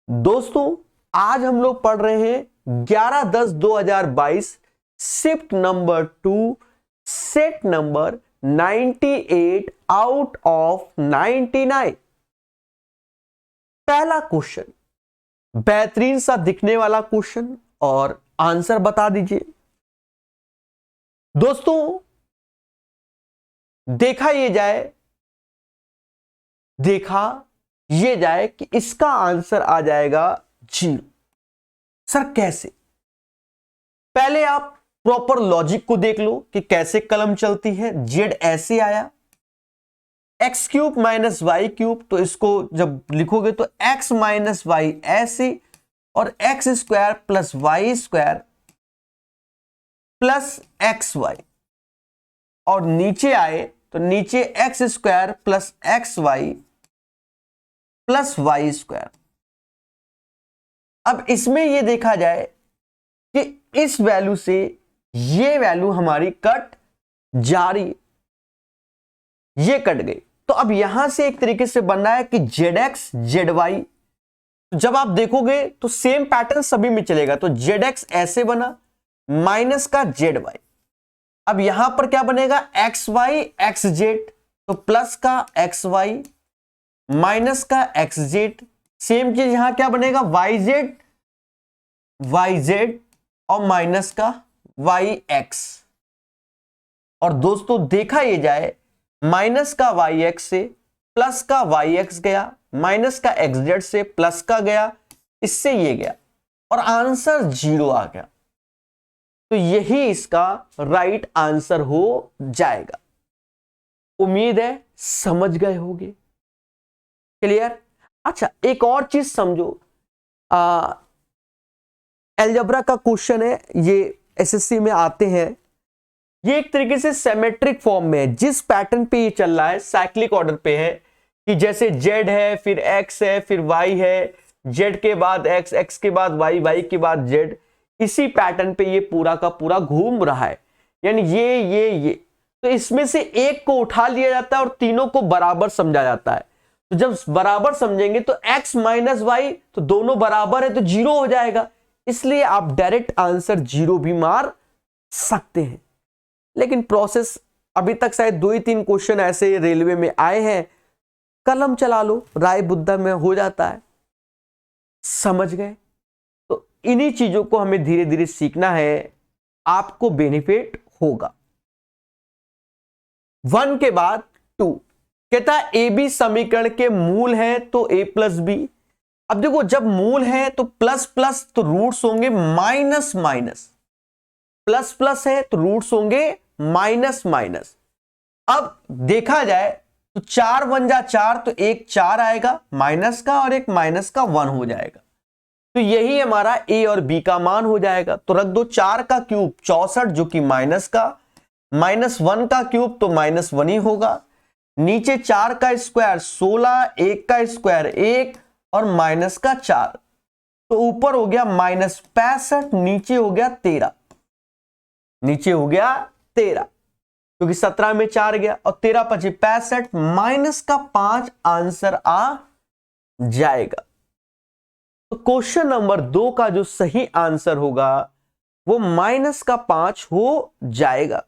दोस्तों आज हम लोग पढ़ रहे हैं 11-10-2022 shift number 2 set number 98 out of 99। पहला क्वेश्चन बेहतरीन सा दिखने वाला क्वेश्चन और आंसर बता दीजिए। दोस्तों देखा ये जाए कि इसका आंसर आ जाएगा 0। सर कैसे? पहले आप प्रॉपर लॉजिक को देख लो कि कैसे कलम चलती है। जेड ऐसे आया x cube minus y cube, तो इसको जब लिखोगे तो एक्स माइनस वाई ऐसे, और x square plus y square plus x y, और नीचे आए तो नीचे x square plus x y plus y square. अब इसमें यह देखा जाए कि इस वैल्यू से ये वैल्यू हमारी कट जा रही, ये कट गई। तो अब यहां से एक तरीके से बन रहा है कि जेड एक्स जेड वाई। जब आप देखोगे तो सेम पैटर्न सभी में चलेगा। तो जेड एक्स ऐसे बना माइनस का जेड वाई। अब यहां पर क्या बनेगा? एक्स वाई एक्स जेड, तो प्लस का एक्स वाई माइनस का एक्स जेड। सेम चीज यहां क्या बनेगा? वाई जेड और माइनस का वाई एक्स। और दोस्तों देखा ये जाए माइनस का वाई एक्स से प्लस का वाई एक्स गया, माइनस का एक्स जेड से प्लस का गया, इससे ये गया और आंसर 0 आ गया। तो यही इसका राइट आंसर हो जाएगा। उम्मीद है समझ गए होंगे। क्लियर? अच्छा एक और चीज समझो, अलजेब्रा का क्वेश्चन है, ये एसएससी में आते हैं। ये एक तरीके से सिमेट्रिक फॉर्म में है। जिस पैटर्न पे ये चल रहा है साइक्लिक ऑर्डर पे है कि जैसे z है फिर x है फिर y है, z के बाद x, x के बाद y, y के बाद z। इसी पैटर्न पे ये पूरा का पूरा घूम रहा है, यानी ये तो इसमें से एक को उठा लिया जाता है और तीनों को बराबर समझा जाता है। तो जब बराबर समझेंगे तो x माइनस वाई, तो दोनों बराबर है तो 0 हो जाएगा। इसलिए आप डायरेक्ट आंसर 0 भी मार सकते हैं। लेकिन प्रोसेस अभी तक शायद 2 ही 3 क्वेश्चन ऐसे रेलवे में आए हैं, कलम चला लो, राय बुद्धा में हो जाता है। समझ गए? तो इन्हीं चीजों को हमें धीरे धीरे सीखना है, आपको बेनिफिट होगा। 1 के बाद 2 कहता है ए बी समीकरण के मूल है तो a प्लस बी। अब देखो जब मूल है तो प्लस प्लस तो रूट्स होंगे माइनस माइनस, प्लस प्लस है तो रूट्स होंगे माइनस माइनस। अब देखा जाए तो 4 1 जा 4, तो एक 4 आएगा माइनस का और एक माइनस का 1 हो जाएगा। तो यही हमारा ए और बी का मान हो जाएगा। तो रख दो 4 का क्यूब 64 जो कि माइनस का, माइनस 1 का क्यूब तो माइनस 1 ही होगा, नीचे 4 का स्क्वायर 16, 1 का स्क्वायर 1 और माइनस का 4, तो ऊपर हो गया माइनस 65, नीचे हो गया 13, नीचे हो गया 13 क्योंकि 17 में 4 गया और 13 5 65, माइनस का 5 आंसर आ जाएगा। तो क्वेश्चन नंबर 2 का जो सही आंसर होगा वो माइनस का 5 हो जाएगा।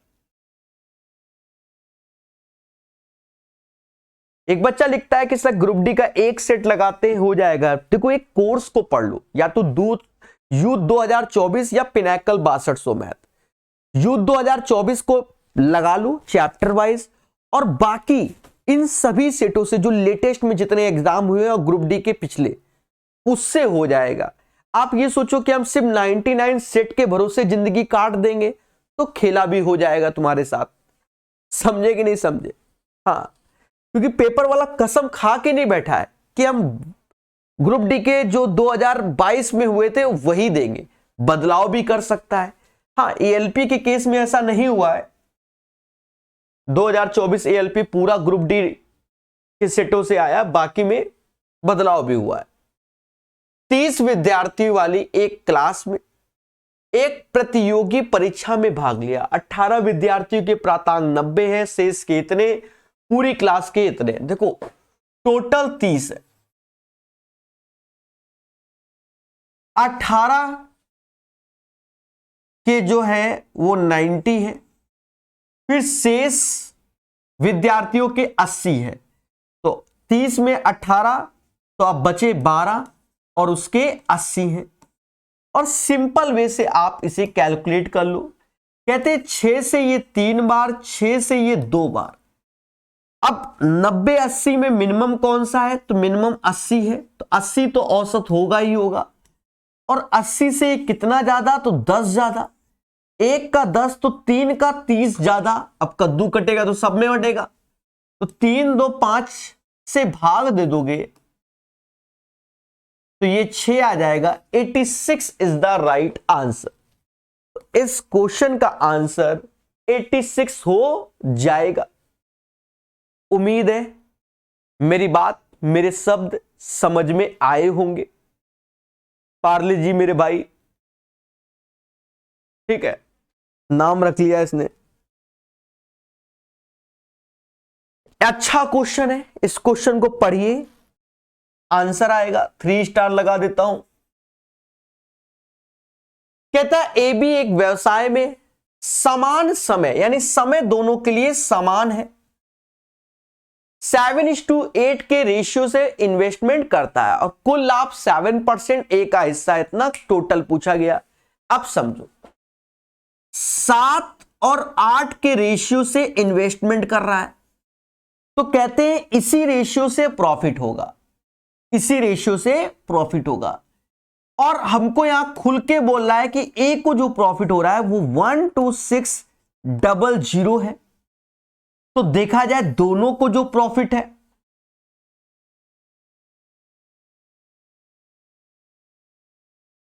एक बच्चा लिखता है कि सर ग्रुप डी का एक सेट लगाते हो जाएगा। देखो एक कोर्स को पढ़ लो, या तो यूथ 2024 या पिनैकल 6200 मैथ। यूथ 2024 को लगा लो चैप्टर वाइज, और बाकी इन सभी सेटों से जो लेटेस्ट में जितने एग्जाम हुए और ग्रुप डी के पिछले, उससे हो जाएगा। आप ये सोचो कि हम सिर्फ 99 सेट के भरोसे जिंदगी काट देंगे तो खेला भी हो जाएगा तुम्हारे साथ। समझे कि नहीं समझे? हाँ, क्योंकि पेपर वाला कसम खा के नहीं बैठा है कि हम ग्रुप डी के जो 2022 में हुए थे वही देंगे, बदलाव भी कर सकता है। हाँ, एएलपी के केस में ऐसा नहीं हुआ है। 2024 एएलपी पूरा ग्रुप डी के सेटों से आया, बाकी में बदलाव भी हुआ है। 30 विद्यार्थियों वाली एक क्लास में एक प्रतियोगी परीक्षा में भाग लिया। 18 विद्यार्थियों के प्राप्तांक 90 है, शेष के इतने, पूरी क्लास के इतने। देखो टोटल 30 है, 18 के जो है वो 90 है, फिर शेष विद्यार्थियों के 80 है, तो 30 में 18 तो अब बचे 12 और उसके 80 हैं। और सिंपल वे से आप इसे कैलकुलेट कर लो। कहते हैं 6 से ये 3 बार, 6 से ये 2 बार। अब 90-80 में मिनिमम कौन सा है, तो मिनिमम 80 है, तो 80 तो औसत होगा ही होगा। और 80 से कितना ज्यादा, तो 10 ज्यादा। 1 का 10 तो 3 का 30 ज्यादा। अब कद्दू कटेगा तो सब में बटेगा, तो 3 2 5 से भाग दे दोगे तो ये 6 आ जाएगा। 86 इज द राइट आंसर। इस क्वेश्चन का आंसर 86 हो जाएगा। उम्मीद है मेरी बात, मेरे शब्द समझ में आए होंगे। पार्ले जी मेरे भाई, ठीक है, नाम रख लिया इसने। अच्छा क्वेश्चन है, इस क्वेश्चन को पढ़िए, आंसर आएगा। 3 स्टार लगा देता हूं। कहता है ए बी एक व्यवसाय में समान समय, यानी समय दोनों के लिए समान है, 7:8 के रेशियो से इन्वेस्टमेंट करता है और कुल लाभ 7%, ए का हिस्सा इतना टोटल पूछा गया। अब समझो 7 और 8 के रेशियो से इन्वेस्टमेंट कर रहा है, तो कहते हैं इसी रेशियो से प्रॉफिट होगा, इसी रेशियो से प्रॉफिट होगा। और हमको यहां खुल के बोल रहा है कि ए को जो प्रॉफिट हो रहा है वो 12600 है। तो देखा जाए दोनों को जो प्रॉफिट है,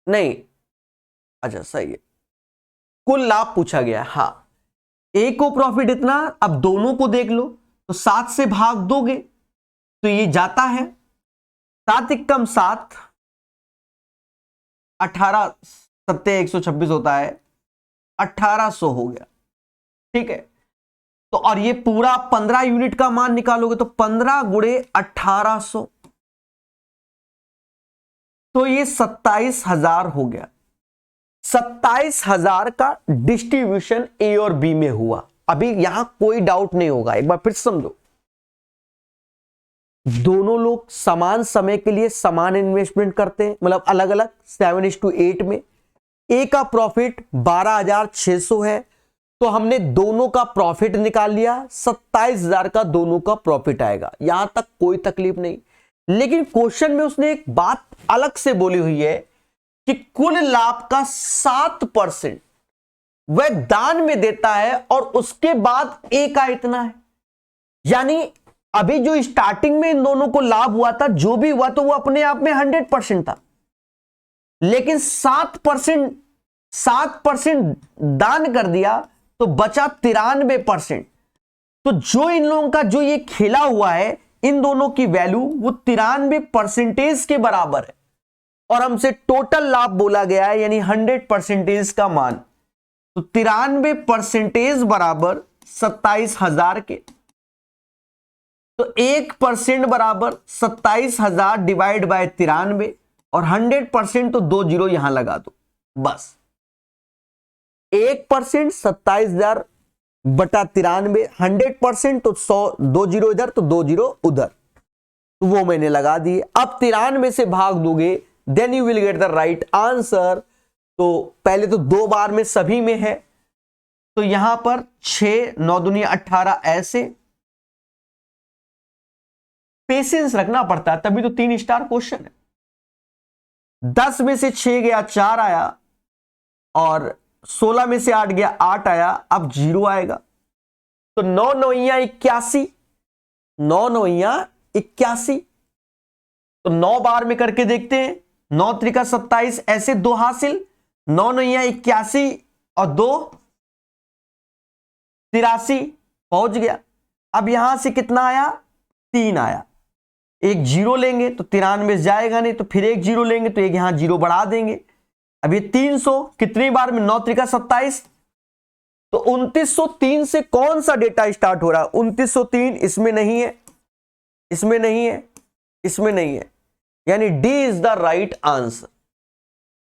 नहीं, अच्छा सही है, कुल लाभ पूछा गया। हां, ए को प्रॉफिट इतना, अब दोनों को देख लो, तो 7 से भाग दोगे तो ये जाता है 7 एकम 7, 18 7 126 होता है, 1800 हो गया, ठीक है। तो और ये पूरा 15 यूनिट का मान निकालोगे तो 15 गुणे 1800, तो ये 27,000 हो गया। 27,000 का डिस्ट्रीब्यूशन ए और बी में हुआ। अभी यहां कोई डाउट नहीं होगा, एक बार फिर समझो, दोनों लोग समान समय के लिए समान इन्वेस्टमेंट करते हैं, मतलब अलग अलग 7:8 में। ए का प्रॉफिट 12,600 है, तो हमने दोनों का प्रॉफिट निकाल लिया, 27,000 का दोनों का प्रॉफिट आएगा, यहां तक कोई तकलीफ नहीं। लेकिन क्वेश्चन में उसने एक बात अलग से बोली हुई है कि कुल लाभ का 7% वह दान में देता है और उसके बाद ए का इतना है। यानी अभी जो स्टार्टिंग में इन दोनों को लाभ हुआ था, जो भी हुआ तो वो अपने आप में 100% था, लेकिन 7% दान कर दिया तो बचा 93%। तो जो इन लोगों का जो ये खेला हुआ है, इन दोनों की वैल्यू वो 93% के बराबर है, और हमसे टोटल लाभ बोला गया है, यानी 100% का मान। तो 93% बराबर 27,000 के, तो 1% बराबर 27,000 डिवाइड बाय 93, और 100% तो 2 जीरो यहां लगा दो बस। 1% 27,000 बटा 93, 100% तो 100, 2 जीरो इधर तो 2 जीरो उधर, तो वो मैंने लगा दिए। अब 93 से भाग दोगे, then you will get the right answer. तो पहले तो 2 बार में सभी में है, तो यहां पर 6 9 दूनी 18 ऐसे। पेशेंस रखना पड़ता है, तभी तो 3 स्टार क्वेश्चन है। 10 में से 6 गया 4 आया, और 16 में से 8 गया 8 आया, अब 0 आएगा। तो 9 9 81, 9 9 81, तो 9 बार में करके देखते हैं। 9 त्रिका 27, ऐसे 2 हासिल, 9 9 81 और 2 83, पहुंच गया। अब यहां से कितना आया, 3 आया। एक 0 लेंगे तो 93 जाएगा नहीं, तो फिर एक 0 लेंगे तो एक यहां 0 बढ़ा देंगे। अब ये 300 कितनी बार में, 9 त्रिका 27, तो 2903 से कौन सा डेटा स्टार्ट हो रहा है, 2903 इसमें नहीं है, इसमें नहीं है, इसमें नहीं है, यानी D is the right answer.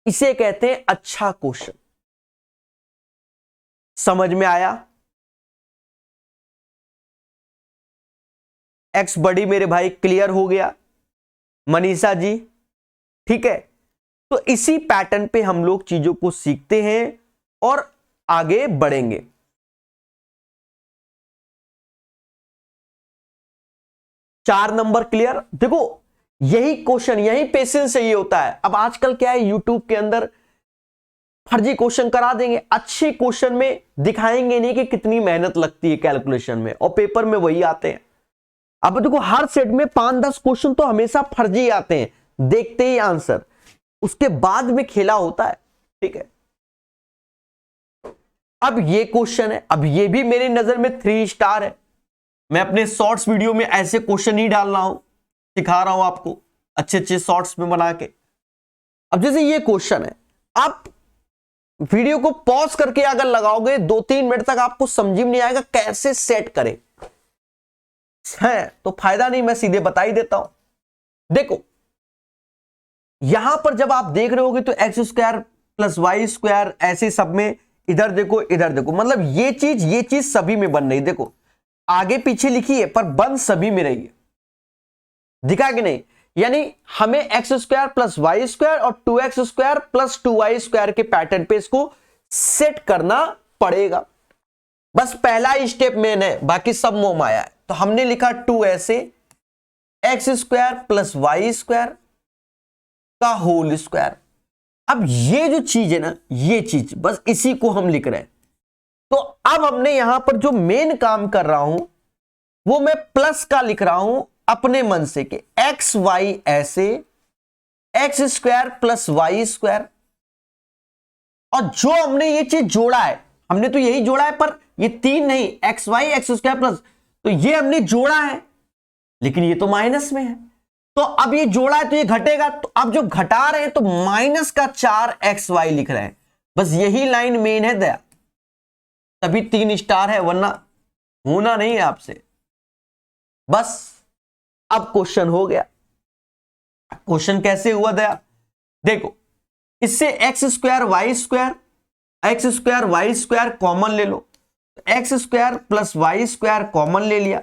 इसे कहते हैं अच्छा क्वेश्चन। समझ में आया? एक्स बड़ी मेरे भाई क्लियर हो गया मनीषा जी? ठीक है, तो इसी पैटर्न पे हम लोग चीजों को सीखते हैं और आगे बढ़ेंगे। चार नंबर क्लियर? देखो यही क्वेश्चन, यही पेशेंस चाहिए होता है। अब आजकल क्या है, यूट्यूब के अंदर फर्जी क्वेश्चन करा देंगे, अच्छे क्वेश्चन में दिखाएंगे नहीं कि कितनी मेहनत लगती है कैलकुलेशन में, और पेपर में वही आते हैं। अब देखो हर सेट में 5-10 क्वेश्चन तो हमेशा फर्जी आते हैं, देखते ही आंसर, उसके बाद में खेला होता है। ठीक है, अब ये क्वेश्चन है, अब ये भी मेरी नजर में 3 स्टार है। मैं अपने शॉर्ट्स वीडियो में ऐसे क्वेश्चन नहीं डाल रहा हूं, सिखा रहा हूं आपको अच्छे अच्छे शॉर्ट्स में बना के। अब जैसे ये क्वेश्चन है, आप वीडियो को पॉज करके अगर लगाओगे 2-3 मिनट तक आपको समझ में नहीं आएगा कैसे सेट करें है, तो फायदा नहीं, मैं सीधे बता ही देता हूं। देखो यहां पर जब आप देख रहे होगे तो x² + y², ऐसे सब में इधर देखो इधर देखो, मतलब ये चीज सभी में बन रही। देखो आगे पीछे लिखी है पर बन सभी में रही है, दिखा कि नहीं? यानी हमें x² + y² और 2x² + 2y² के पैटर्न पे इसको सेट करना पड़ेगा। बस पहला ही स्टेप मेन है, बाकी सब मोह माया है। तो हमने लिखा 2 ऐसे x² + y² का होल स्क्वायर। अब ये जो चीज है ना, ये चीज बस इसी को हम लिख रहे हैं। तो अब हमने यहां पर जो मेन काम कर रहा हूं वो मैं प्लस का लिख रहा हूं अपने मन से कि एक्स वाई ऐसे, x² + y², और जो हमने ये चीज जोड़ा है, हमने तो यही जोड़ा है, पर ये 3 नहीं, xy x² प्लस, तो ये हमने जोड़ा है, लेकिन ये तो माइनस में है। तो अब ये जोड़ा है तो ये घटेगा, तो अब जो घटा रहे हैं तो -4xy लिख रहे हैं। बस यही लाइन मेन है दया, तभी 3 स्टार है, वरना होना नहीं है आपसे। बस अब क्वेश्चन हो गया। क्वेश्चन कैसे हुआ दया? देखो इससे x² y² कॉमन ले लो, x² + y² कॉमन ले लिया,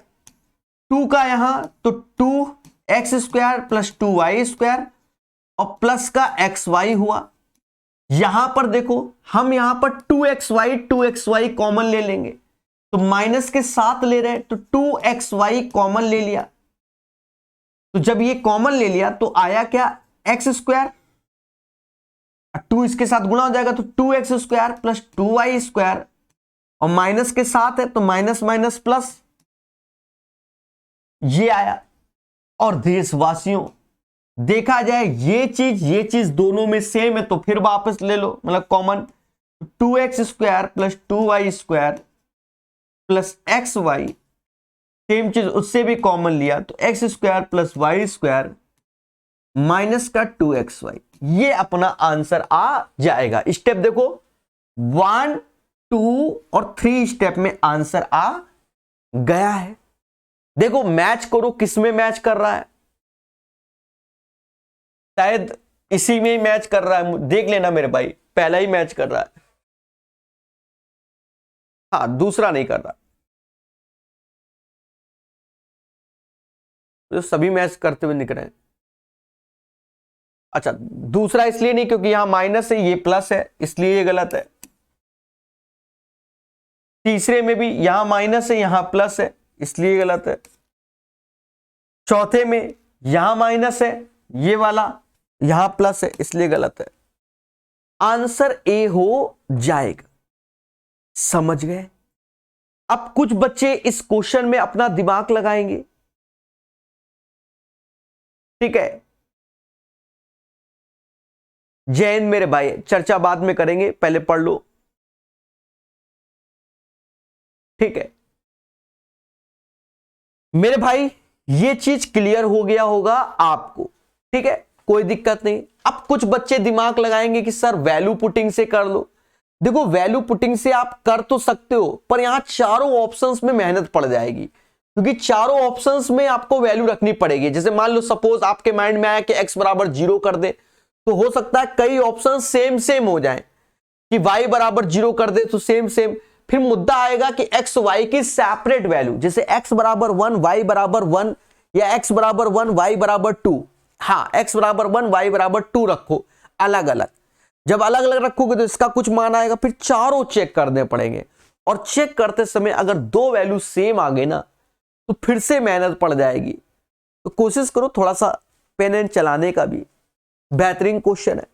2 का यहां तो 2x² + 2y² और प्लस का xy हुआ। यहां पर देखो हम यहां पर 2xy कॉमन ले लेंगे, तो माइनस के साथ ले रहे हैं, तो 2xy कॉमन ले लिया। तो जब ये कॉमन ले लिया तो आया क्या, x², 2 इसके साथ गुणा हो जाएगा तो 2x² + 2y², और माइनस के साथ है तो माइनस माइनस प्लस, ये आया। और देशवासियों देखा जाए ये चीज दोनों में सेम है तो फिर वापस ले लो, मतलब common, 2x² + 2y² + xy, same चीज उससे भी कॉमन लिया तो x² + y² माइनस का 2xy, ये अपना आंसर आ जाएगा। स्टेप देखो 1, 2 और 3 स्टेप में आंसर आ गया है। देखो मैच करो, किस में मैच कर रहा है, शायद इसी में ही मैच कर रहा है, देख लेना मेरे भाई, पहला ही मैच कर रहा है, हाँ दूसरा नहीं कर रहा, तो सभी मैच करते हुए निकल रहे हैं। अच्छा दूसरा इसलिए नहीं क्योंकि यहां माइनस है, ये प्लस है, इसलिए ये गलत है। तीसरे में भी यहां माइनस है, यहां प्लस है, इसलिए गलत है। चौथे में यहां माइनस है, ये वाला यहां प्लस है, इसलिए गलत है। आंसर ए हो जाएगा। समझ गए? अब कुछ बच्चे इस क्वेश्चन में अपना दिमाग लगाएंगे, ठीक है। जय हिंद मेरे भाई, चर्चा बाद में करेंगे, पहले पढ़ लो, ठीक है मेरे भाई। ये चीज क्लियर हो गया होगा आपको, ठीक है, कोई दिक्कत नहीं। अब कुछ बच्चे दिमाग लगाएंगे कि सर वैल्यू पुटिंग से कर लो। देखो वैल्यू पुटिंग से आप कर तो सकते हो, पर यहां चारों ऑप्शंस में मेहनत पड़ जाएगी, क्योंकि चारों ऑप्शंस में आपको वैल्यू रखनी पड़ेगी। जैसे मान लो सपोज आपके माइंड में आया कि x = 0 कर दे, तो हो सकता है कई ऑप्शन सेम सेम हो जाए कि y बराबर 0 कर दे तो सेम सेम, फिर मुद्दा आएगा कि x y की सेपरेट वैल्यू, जैसे x बराबर 1 y बराबर 1 या x बराबर 1 y बराबर 2। हाँ, x बराबर 1 y बराबर 2 रखो अलग अलग। जब अलग अलग रखोगे तो इसका कुछ मान आएगा, फिर चारों चेक करने पड़ेंगे, और चेक करते समय अगर दो वैल्यू सेम आ गए ना तो फिर से मेहनत पड़ जाएगी। तो कोशिश करो थोड़ा सा पेन एंड चलाने का भी। बेहतरीन क्वेश्चन है।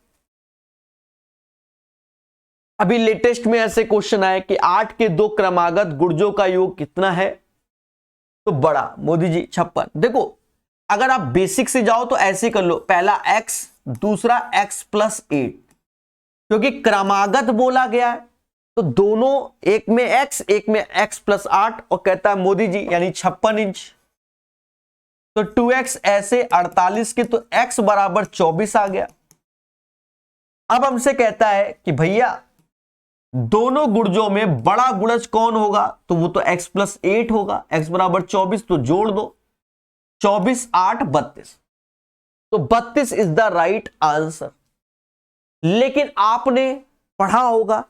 अभी लेटेस्ट में ऐसे क्वेश्चन आए कि 8 के दो क्रमागत गुर्जों का योग कितना है? तो बड़ा मोदी जी 56। देखो अगर आप बेसिक से जाओ तो ऐसे कर लो, पहला x दूसरा x प्लस 8, क्योंकि क्रमागत बोला गया है तो दोनों, एक में x एक में x प्लस 8, और कहता है मोदी जी यानी 56 इंच, तो 2x ऐसे 48 के, तो x बराबर 24 आ गया। अब हमसे कहता है कि भैया दोनों गुर्जों में बड़ा गुणज कौन होगा? तो वो तो x प्लस 8 होगा, x बराबर 24, तो जोड़ दो 24 8 32, तो 32 इज द राइट आंसर। लेकिन आपने पढ़ा होगा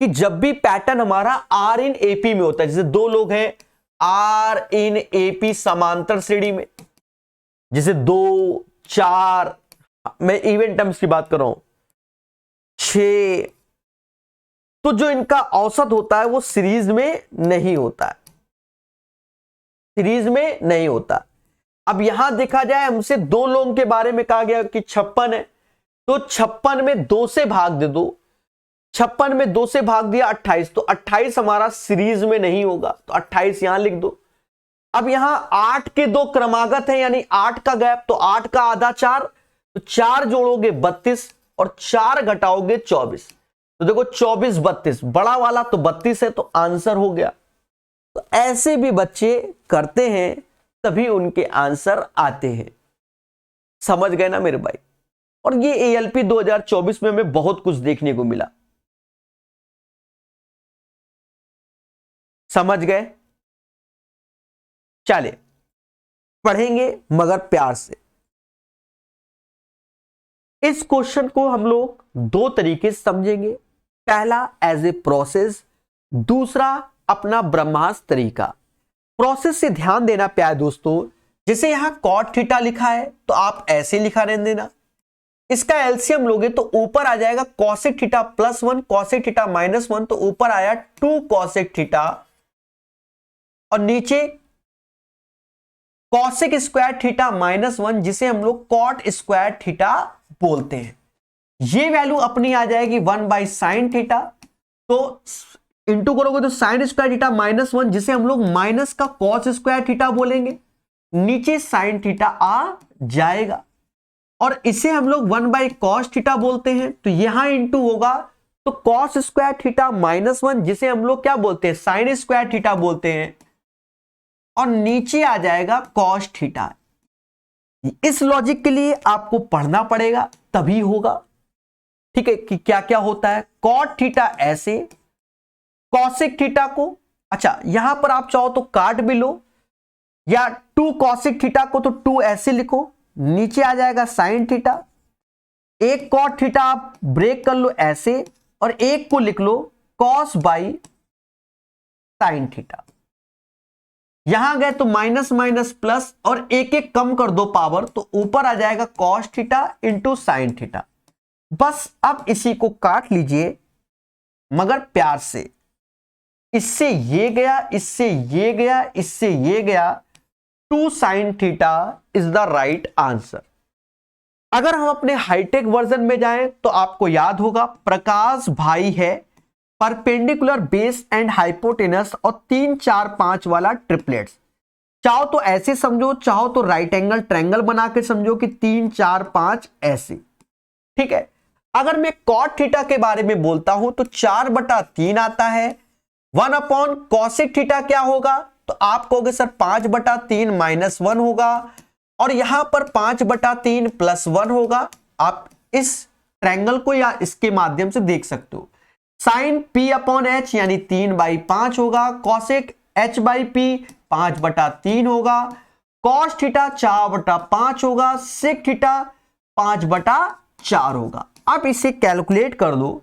कि जब भी पैटर्न हमारा आर इन एपी में होता है, जैसे दो लोग हैं आर इन एपी समांतर श्रेणी में, जैसे 2 4, मैं इवन टर्म्स की बात कर रहा हूं, 6, तो जो इनका औसत होता है वो सीरीज में नहीं होता है, सीरीज में नहीं होता। अब यहां देखा जाए, हमसे दो लोगों के बारे में कहा गया कि 56 है, तो 56 में 2 से भाग दे दो, 56 में 2 से भाग दिया 28, तो 28 हमारा सीरीज में नहीं होगा, तो 28 यहां लिख दो। अब यहां 8 के दो क्रमागत है, यानी 8 का गैप, तो 8 का आधा 4, तो 4 जोड़ोगे 32 और 4 घटाओगे 24, तो देखो 24 32, बड़ा वाला तो 32 है, तो आंसर हो गया। तो ऐसे भी बच्चे करते हैं, तभी उनके आंसर आते हैं। समझ गए ना मेरे भाई? और ये एएलपी 2024 में हमें बहुत कुछ देखने को मिला। समझ गए? चले पढ़ेंगे मगर प्यार से। इस क्वेश्चन को हम लोग दो तरीके से समझेंगे, पहला एज ए प्रोसेस, दूसरा अपना ब्रह्मास्त्र तरीका। प्रोसेस से ध्यान देना प्यारे दोस्तों, जैसे यहां कॉट थीटा लिखा है तो आप ऐसे लिखा रहने देना, इसका एलसीएम लोगे तो ऊपर आ जाएगा cosec theta plus 1 cosec theta minus 1, तो ऊपर आया 2 कॉसेक थीटा, और नीचे कॉसेक स्क्वायर थीटा माइनस 1, जिसे हम लोग कॉट स्क्वायर थीटा बोलते हैं। ये वैल्यू अपनी आ जाएगी 1 बाई साइन थीटा, तो इंटू करोगे तो साइन स्क्वायर थीटा माइनस 1, जिसे हम लोग माइनस का कॉस स्क्वायर थीटा बोलेंगे, नीचे साइन थीटा आ जाएगा, और इसे हम लोग 1 बाई कॉस थीटा बोलते हैं, तो यहां इंटू होगा तो कॉस स्क्वायर थीटा माइनस 1, जिसे हम लोग क्या बोलते हैं? साइन स्क्वायर थीटा बोलते हैं, और नीचे आ जाएगा कॉस थीटा। इस लॉजिक के लिए आपको पढ़ना पड़ेगा तभी होगा, ठीक है, कि क्या क्या होता है। कॉट थीटा ऐसे, कॉसेक थीटा को, अच्छा यहां पर आप चाहो तो काट भी लो, या 2 कॉसेक थीटा को तो 2 ऐसे लिखो, नीचे आ जाएगा साइन थीटा, एक कॉट थीटा आप ब्रेक कर लो ऐसे, और एक को लिख लो कॉस बाई साइन थीटा। यहां गए तो माइनस माइनस प्लस, और एक एक कम कर दो पावर, तो ऊपर आ जाएगा cos theta into sine theta. बस अब इसी को काट लीजिए मगर प्यार से, इससे ये गया, इससे ये गया, इससे ये गया, 2 sine theta is the right answer. अगर हम अपने हाईटेक वर्जन में जाएं तो आपको याद होगा प्रकाश भाई है, परपेंडिकुलर बेस एंड हाइपोटेनस और 3 4 5 वाला ट्रिपलेट्स। चाहो तो ऐसे समझो, चाहो तो राइट एंगल ट्रायंगल बना के समझो कि 3 4 5 ऐसे, ठीक है। अगर मैं कॉट थीटा के बारे में बोलता हूं तो 4/3 आता है, 1 अपॉन कॉसेक थीटा क्या होगा? तो आप कहोगे सर 5/3 माइनस 1 होगा, और यहां पर 5/3 प्लस 1 होगा। आप इस ट्रायंगल को या इसके माध्यम से देख सकते हो। साइन P अपॉन H यानी 3/5 होगा, कॉसेक H बाई P 5/3 होगा, कॉस थीटा 4/5 होगा, सेक थीटा 5/4 4 होगा। आप इसे कैलकुलेट कर दो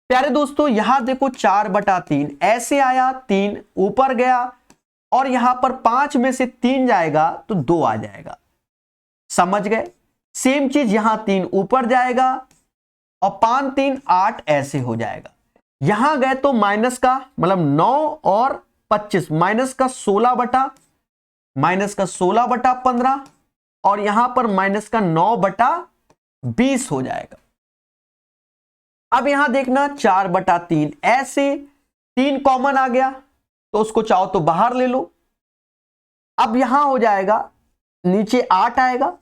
प्यारे दोस्तों। यहां देखो 4/3 ऐसे आया, 3 ऊपर गया और यहां पर 5 में से 3 जाएगा तो 2 आ जाएगा। समझ गए? सेम चीज यहां 3 ऊपर जाएगा और 5 3 8 ऐसे हो जाएगा। यहां गए तो माइनस का मतलब 9 और 25 माइनस का 16/15 और यहां पर माइनस का 9/20 हो जाएगा। अब यहां देखना 4/3 ऐसे, 3 कॉमन आ गया तो उसको चाहो तो बाहर ले लो। अब यहां हो जाएगा नीचे 8 आएगा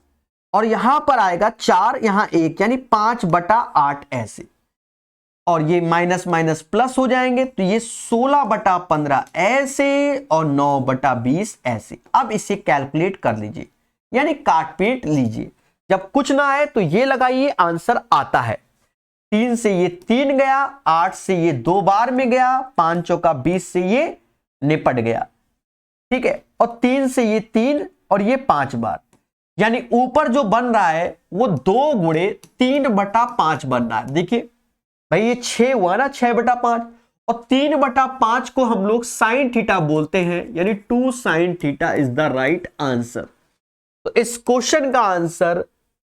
और यहां पर आएगा 4, यहां 1 यानी 5/8 ऐसे, और ये माइनस माइनस प्लस हो जाएंगे तो ये 16/15 ऐसे और 9/20 ऐसे। अब इसे कैलकुलेट कर लीजिए यानी काट पीट लीजिए। जब कुछ ना आए तो ये लगाइए, आंसर आता है। 3 से ये 3 गया, 8 से ये 2 बार में गया, 5 चौका 20 से ये निपट गया, ठीक है। और 3 से ये 3 और ये 5 बार, यानी ऊपर जो बन रहा है वो 2 गुणे 3/5 बन रहा है। देखिए भाई ये 6 हुआ ना, 6/5 और 3/5 को हम लोग साइन थीटा बोलते हैं, यानी 2 sin theta is the right answer. तो इस क्वेश्चन का आंसर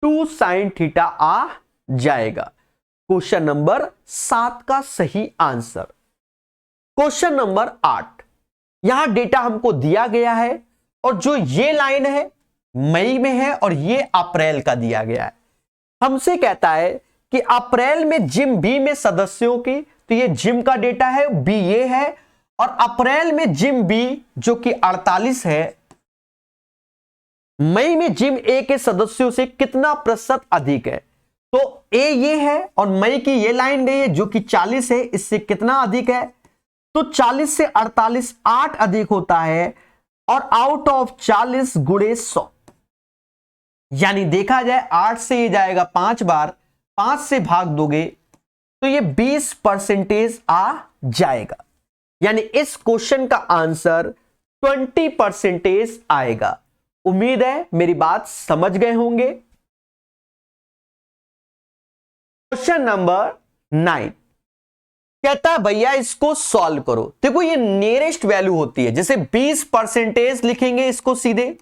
2 sin थीटा आ जाएगा। क्वेश्चन नंबर 7 का सही आंसर। क्वेश्चन नंबर 8, यहां डेटा हमको दिया गया है और जो ये लाइन है मई में है और ये अप्रैल का दिया गया है। हमसे कहता है कि अप्रैल में जिम बी में सदस्यों की, तो ये जिम का डेटा है, बी ये है, और अप्रैल में जिम बी जो कि 48 है, मई में जिम ए के सदस्यों से कितना प्रतिशत अधिक है। तो ए ये है और मई की ये लाइन गई है जो कि 40 है, इससे कितना अधिक है, तो 40 से 48 8 अधिक होता है और आउट ऑफ 40 गुणे 100, यानी देखा जाए 8 से ये जाएगा 5 बार, 5 से भाग दोगे तो ये 20% आ जाएगा। यानी इस क्वेश्चन का आंसर 20% आएगा। उम्मीद है मेरी बात समझ गए होंगे। क्वेश्चन नंबर 9 कहता है भैया इसको सॉल्व करो। देखो ये नियरेस्ट वैल्यू होती है, जैसे 20% लिखेंगे इसको सीधे,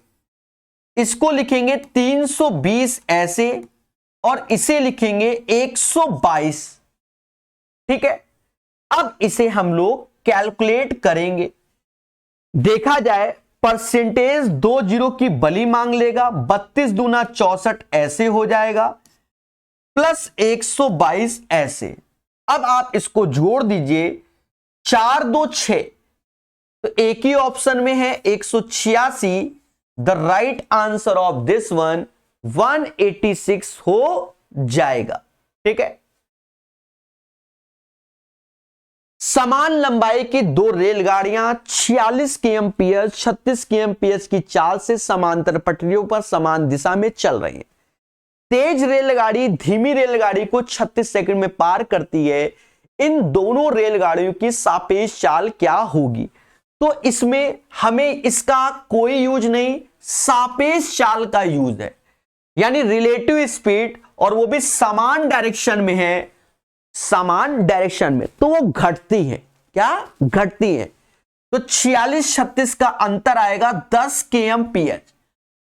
इसको लिखेंगे 320 ऐसे और इसे लिखेंगे 122, ठीक है। अब इसे हम लोग कैलकुलेट करेंगे। देखा जाए परसेंटेज 2 जीरो की बली मांग लेगा, 32 दूना 64 ऐसे हो जाएगा, प्लस 122 ऐसे। अब आप इसको जोड़ दीजिए, 4 2 6, तो एक ही ऑप्शन में है 186। The right answer of this one 186 हो जाएगा, ठीक है। समान लंबाई की 2 रेलगाड़ियां 46 kmph 36 kmph की चाल से समांतर पटरियों पर समान दिशा में चल रही है। तेज रेलगाड़ी धीमी रेलगाड़ी को 36 सेकंड में पार करती है। इन दोनों रेलगाड़ियों की सापेक्ष चाल क्या होगी? तो इसमें हमें इसका कोई यूज नहीं, सापेक्ष चाल का यूज है, यानी रिलेटिव स्पीड, और वो भी समान डायरेक्शन में है, समान डायरेक्शन में, तो वो घटती है। क्या घटती है? तो 46-36 का अंतर आएगा 10 kmph,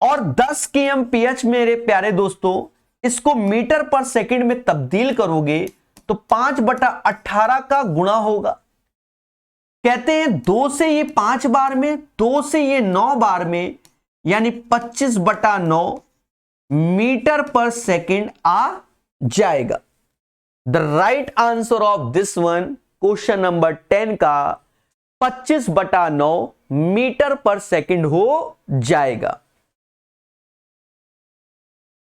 और 10 kmph मेरे प्यारे दोस्तों इसको मीटर पर सेकंड में तब्दील करोगे तो 5/18 का गुणा होगा। कहते हैं 2 से ये 5 बार में, 2 से ये 9 बार में, यानी 25/9 मीटर पर सेकंड आ जाएगा। The right answer of this one question number 10 का 25/9 मीटर पर सेकंड हो जाएगा।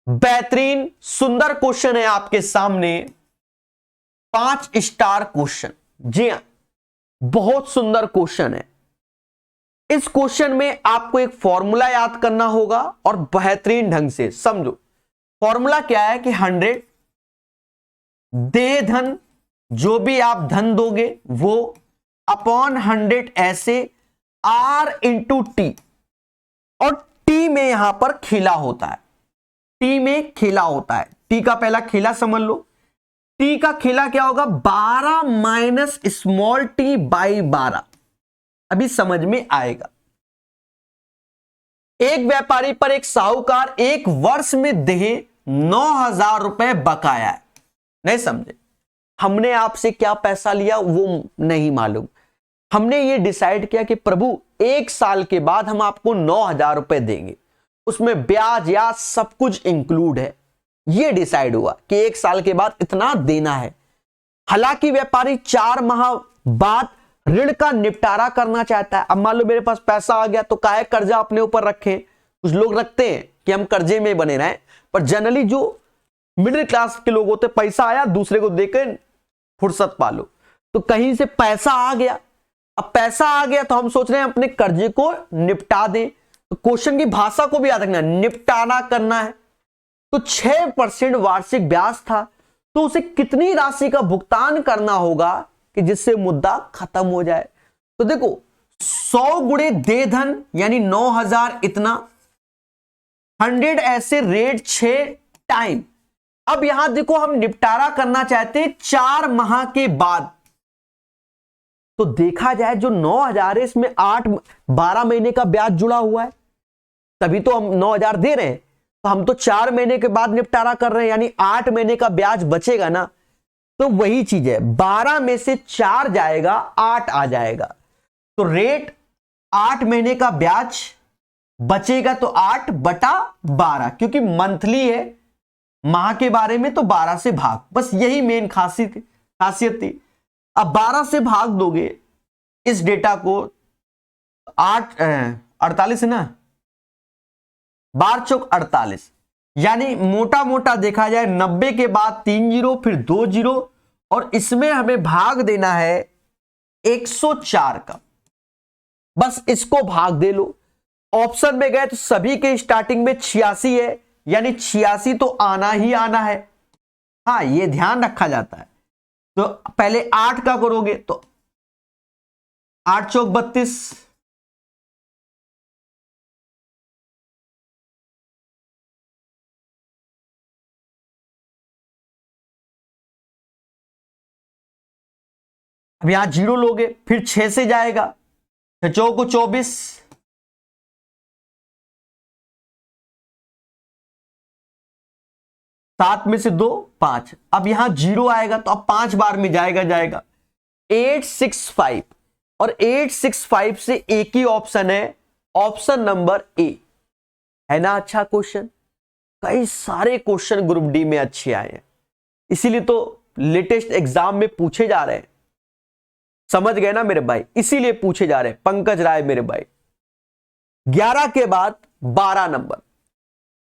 बेहतरीन सुंदर क्वेश्चन है आपके सामने, 5 स्टार क्वेश्चन। जी हां, बहुत सुंदर क्वेश्चन है। इस क्वेश्चन में आपको एक फॉर्मूला याद करना होगा और बेहतरीन ढंग से समझो। फॉर्मूला क्या है कि 100 दे धन, जो भी आप धन दोगे वो, अपॉन 100 ऐसे, R इंटू टी, और टी में यहां पर खिला होता है, टी में खिला होता है, टी का पहला खेला समझ लो। टी का खेला क्या होगा, 12 माइनस स्मॉल टी बाई 12। अभी समझ में आएगा। एक व्यापारी पर एक साहूकार एक वर्ष में देहे 9,000 रुपए बकाया है। नहीं समझे, हमने आपसे क्या पैसा लिया वो नहीं मालूम, हमने ये डिसाइड किया कि प्रभु एक साल के बाद हम आपको 9,000 रुपए देंगे, उसमें ब्याज या सब कुछ इंक्लूड है। ये डिसाइड हुआ कि एक साल के बाद इतना देना है। हालांकि व्यापारी 4 माह बाद ऋण का निपटारा करना चाहता है। अब मान लो मेरे पास पैसा आ गया तो काहे कर्जा अपने ऊपर रखें, कुछ लोग रखते हैं कि हम कर्जे में बने रहें, पर जनरली जो मिडिल क्लास के लोग होते, पैसा आया दूसरे को देकर फुर्सत पालो। तो कहीं से पैसा आ गया, अब पैसा आ गया तो हम सोच रहे हैं अपने कर्जे को निपटा दें। तो क्वेश्चन की भाषा को भी याद रखना, निपटाना करना है। तो 6% वार्षिक ब्याज था, तो उसे कितनी राशि का भुगतान करना होगा कि जिससे मुद्दा खत्म हो जाए। तो देखो 100 गुणे दे धन यानी 9,000 इतना, 100 ऐसे रेट 6 टाइम। अब यहां देखो हम निपटारा करना चाहते हैं 4 माह के बाद। तो देखा जाए जो 9,000 है इसमें 12 महीने का ब्याज जुड़ा हुआ है, तभी तो हम 9,000 दे रहे हैं। तो हम तो 4 महीने के बाद निपटारा कर रहे हैं, यानी 8 महीने का ब्याज बचेगा ना। तो वही चीज है, 12 में से 4 जाएगा 8 आ जाएगा। तो रेट 8 महीने का ब्याज बचेगा, तो 8/12, क्योंकि मंथली है, माह के बारे में तो 12 से भाग, बस यही मेन खासियत थी। अब 12 से भाग दोगे इस डेटा को, 48 है ना, 12 चौक 48, यानी मोटा मोटा देखा जाए 90 के बाद 3 जीरो फिर 2 जीरो, और इसमें हमें भाग देना है 104 का। बस इसको भाग दे लो। ऑप्शन में गए तो सभी के स्टार्टिंग में 86 है, यानी 86 तो आना ही आना है। हाँ, ये ध्यान रखा जाता है। तो पहले 8 का करोगे तो 8 चौक 32, अब यहां 0 लोगे, फिर 6 से जाएगा, 6 चौक 24, 7 में से 2 5। अब यहां 0 आएगा तो अब 5 बार में जाएगा 865, और 865 से एक ही ऑप्शन है, ऑप्शन नंबर ए है ना। अच्छा क्वेश्चन, कई सारे क्वेश्चन ग्रुप डी में अच्छे आए हैं, इसीलिए तो लेटेस्ट एग्जाम में पूछे जा रहे हैं। समझ गए ना मेरे भाई, इसीलिए पूछे जा रहे हैं। पंकज राय मेरे भाई, 11 के बाद 12 नंबर,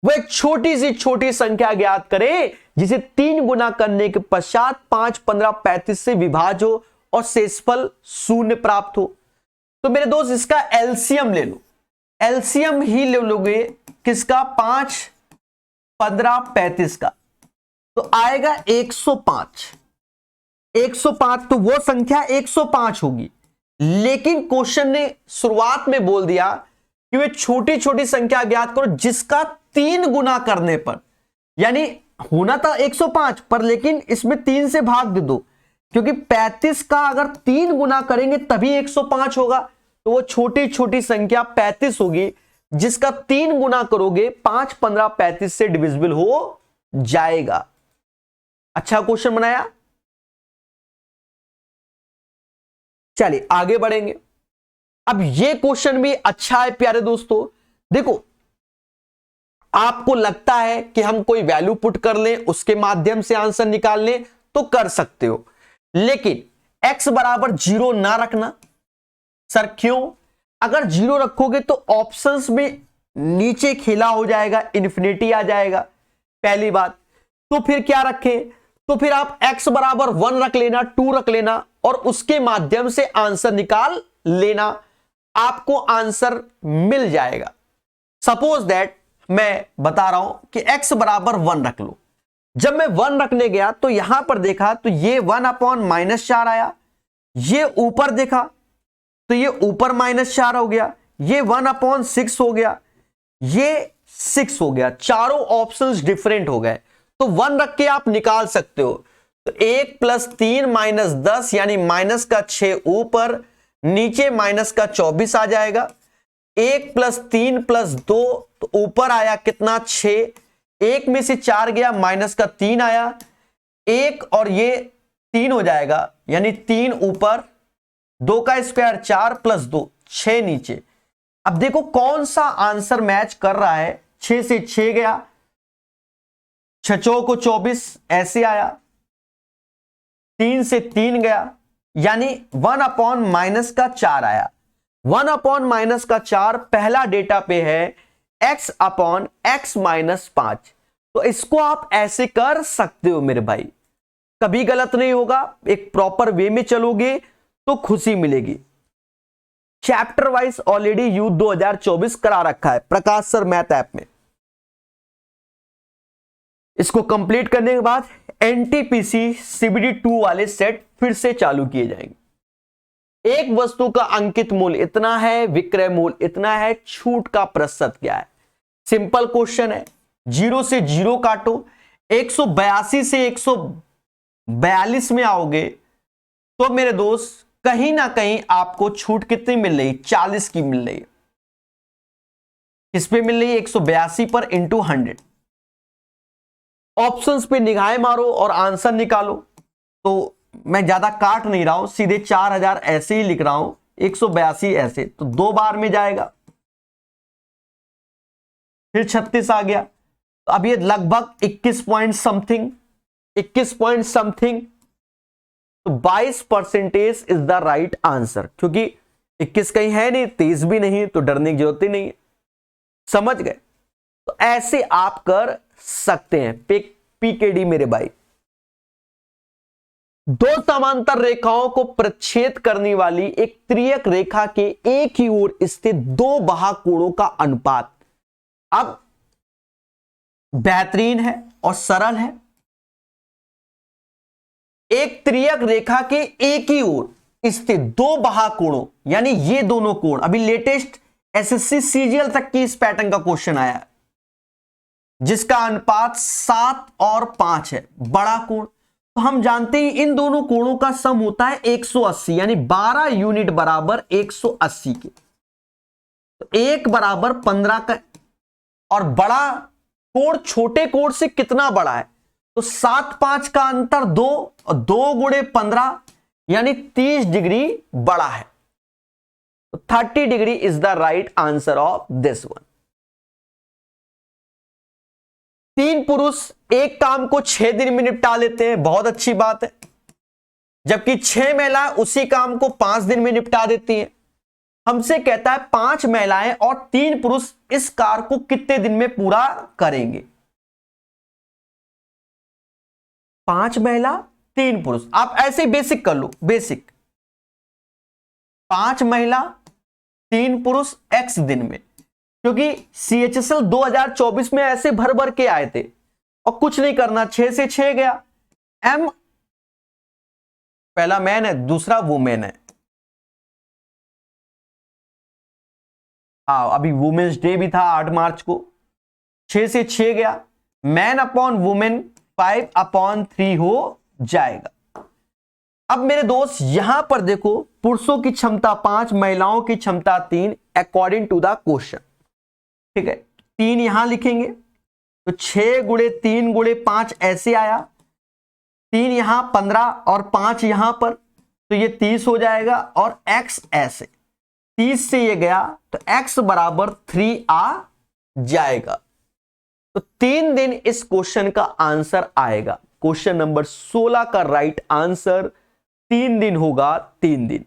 वह एक छोटी सी छोटी संख्या ज्ञात करें जिसे 3 गुना करने के पश्चात 5, 15, 35 से विभाज्य हो और शेषफल 0 प्राप्त हो। तो मेरे दोस्त इसका एलसीएम ले लो, एलसीएम ही ले लोगे किसका, 5, 15, 35 का, तो आएगा 105। 105 तो वो संख्या 105 होगी, लेकिन क्वेश्चन ने शुरुआत में बोल दिया कि वे छोटी छोटी संख्या ज्ञात करो जिसका 3 गुना करने पर, यानी होना था 105 पर, लेकिन इसमें 3 से भाग दे दो, क्योंकि 35 का अगर 3 गुना करेंगे तभी 105 होगा। तो वो छोटी छोटी संख्या 35 होगी जिसका 3 गुना करोगे 5, 15, 35 से डिविजिबल हो जाएगा। अच्छा क्वेश्चन बनाया। चलिए आगे बढ़ेंगे। अब ये क्वेश्चन भी अच्छा है प्यारे दोस्तों। देखो, आपको लगता है कि हम कोई वैल्यू पुट कर लें उसके माध्यम से आंसर निकाल लें तो कर सकते हो, लेकिन x बराबर 0 ना रखना। सर क्यों? अगर 0 रखोगे तो ऑप्शंस में नीचे खेला हो जाएगा, इन्फिनिटी आ जाएगा, पहली बात। तो फिर क्या रखें? तो फिर आप x बराबर 1 रख लेना, 2 रख लेना, और उसके माध्यम से आंसर निकाल लेना, आपको आंसर मिल जाएगा। सपोज दैट मैं बता रहा हूं कि x बराबर 1 रख लो। जब मैं 1 रखने गया तो यहां पर देखा तो ये 1/-4 आया, ये ऊपर देखा तो ये ऊपर -4 हो गया, ये 1/6 हो गया, ये 6 हो गया। चारों ऑप्शंस डिफरेंट हो गए। तो 1 रख के आप निकाल सकते हो। तो 1 + 3 - 10 यानी माइनस का 6 ऊपर, नीचे माइनस का 24 आ जाएगा। 1 + 3 + 2 तो ऊपर आया कितना 6, 1 में से 4 गया माइनस का 3 आया, 1 और ये 3 हो जाएगा यानी 3 ऊपर, 2 का स्क्वायर 4 + 2 6 नीचे। अब देखो कौन सा आंसर मैच कर रहा है। 6 से 6 गया, 6 चौक को 24 ऐसे आया, 3 से 3 गया यानी 1/-4 आया। 1/-4 पहला डेटा पे है x/x - 5। तो इसको आप ऐसे कर सकते हो मेरे भाई, कभी गलत नहीं होगा। एक प्रॉपर वे में चलोगे तो खुशी मिलेगी। चैप्टर वाइज ऑलरेडी यूथ 2024 करा रखा है प्रकाश सर मैथ ऐप में। इसको कंप्लीट करने के बाद एनटीपीसी सीबीडी 2 वाले सेट फिर से चालू किए जाएंगे। एक वस्तु का अंकित मूल्य इतना है, विक्रय मूल्य इतना है, छूट का प्रतिशत क्या है। सिंपल क्वेश्चन है, 0 से 0 काटो, 182 से 142 में आओगे तो मेरे दोस्त कहीं ना कहीं आपको छूट कितनी मिल रही, 40 की मिल रही है। किस पे मिल रही है, 182 पर इंटू 100। ऑप्शंस पे निगाहें मारो और आंसर निकालो। तो मैं ज्यादा काट नहीं रहा हूं, सीधे 4000 ऐसे ही लिख रहा हूं, 182 ऐसे, तो 2 बार में जाएगा, फिर 36 आ गया। तो अब ये लगभग 21 पॉइंट समथिंग, तो 22% इज द राइट आंसर। क्योंकि 21 कहीं है नहीं, 23 भी नहीं, तो डरने की जरूरत ही नहीं है। समझ गए। तो ऐसे आप कर सकते हैं पीकेडी मेरे भाई। 2 समांतर रेखाओं को प्रच्छेद करने वाली एक त्रियक रेखा के एक ही ओर स्थित 2 बाहुकोणों का अनुपात। अब बेहतरीन है और सरल है। एक त्रियक रेखा के एक ही ओर स्थित 2 बाहुकोणों यानी ये दोनों कोण, अभी लेटेस्ट एसएससी सीजीएल तक की इस पैटर्न का क्वेश्चन आया है, जिसका अनुपात 7 और 5 है, बड़ा कोण। तो हम जानते हैं इन दोनों कोणों का सम होता है 180 यानी 12 यूनिट बराबर 180 के। तो 1 बराबर 15 का, और बड़ा कोण छोटे कोण से कितना बड़ा है, तो 7 5 का अंतर 2 और 2 गुणे 15 यानी 30 डिग्री बड़ा है। तो 30 degree is the right answer of this one. 3 पुरुष एक काम को 6 दिन में निपटा लेते हैं, बहुत अच्छी बात है। जबकि 6 महिलाएं उसी काम को 5 दिन में निपटा देती हैं। हमसे कहता है 5 महिलाएं और 3 पुरुष इस कार्य को कितने दिन में पूरा करेंगे। 5 महिला 3 पुरुष, आप ऐसे बेसिक कर लो, बेसिक 5 महिला 3 पुरुष x दिन में, क्योंकि CHSL 2024 में ऐसे भर भर के आए थे। और कुछ नहीं करना, 6 से 6 गया। M पहला मैन है, दूसरा वुमेन है। अभी वुमेन्स डे भी था 8 मार्च को, 6 से 6 गया, मैन अपॉन वुमेन 5/3 हो जाएगा। अब मेरे दोस्त यहां पर देखो, पुरुषों की क्षमता 5, महिलाओं की क्षमता 3 अकॉर्डिंग टू द क्वेश्चन। ठीक है, 3 यहां लिखेंगे तो 6 गुणे 3 गुणे 5 ऐसे आया, 3 यहां 15 और 5 यहां पर, तो ये 30 हो जाएगा। और x ऐसे 30 से ये गया तो x बराबर 3 आ जाएगा। तो 3 दिन इस क्वेश्चन का आंसर आएगा। क्वेश्चन नंबर 16 का राइट आंसर 3 दिन होगा, 3 दिन।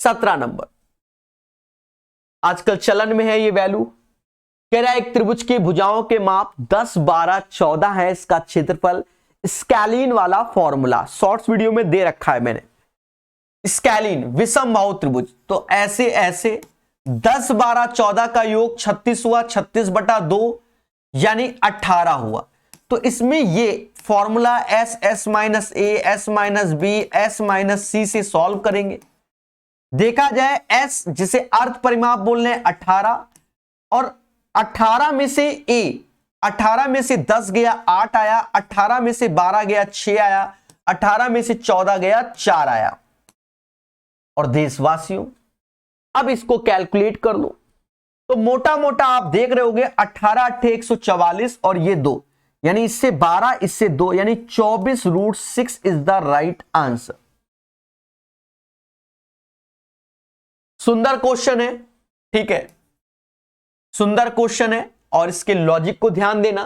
17 नंबर, आजकल चलन में है ये वैल्यू। कह रहा है एक त्रिभुज की भुजाओं के माप 10 12 14 है, इसका क्षेत्रफल। स्कैलीन वाला फॉर्मूला शॉर्ट्स वीडियो में दे रखा है मैंने। स्कैलीन विषम बाहु त्रिभुज, तो ऐसे ऐसे 10 12 14 का योग 36 हुआ, 36/2 यानी 18 हुआ। तो इसमें ये formula s s minus a s minus b s minus c से सॉल्व करेंगे। देखा जाए s जिसे अर्ध परिमाप बोल रहे हैं 18, और 18 में से a 18 में से 10 गया 8 आया, 18 में से 12 गया 6 आया, 18 में से 14 गया 4 आया। और देशवासियों अब इसको कैलकुलेट कर लो तो मोटा मोटा आप देख रहे होगे 18 8 144 और ये 2 यानी इससे 12 इससे 2 यानी 24√6 इज द राइट आंसर। सुंदर क्वेश्चन है, ठीक है, सुंदर क्वेश्चन है और इसके लॉजिक को ध्यान देना।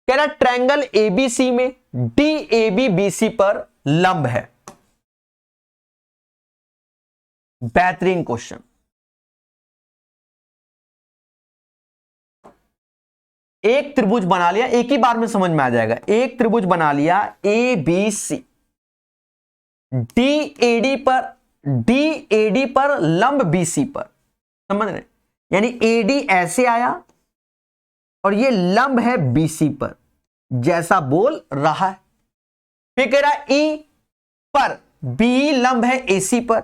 कह रहा ट्रायंगल एबीसी में D A B B C पर लंब है। बेहतरीन क्वेश्चन। एक त्रिभुज बना लिया, एक ही बार में समझ में आ जाएगा। एक त्रिभुज बना लिया A B C, D AD पर लंब बीसी पर, समझ रहे, यानी एडी ऐसे आया और ये लंब है बीसी पर जैसा बोल रहा है। फिर कह रहा ई पर बी लंब है एसी पर,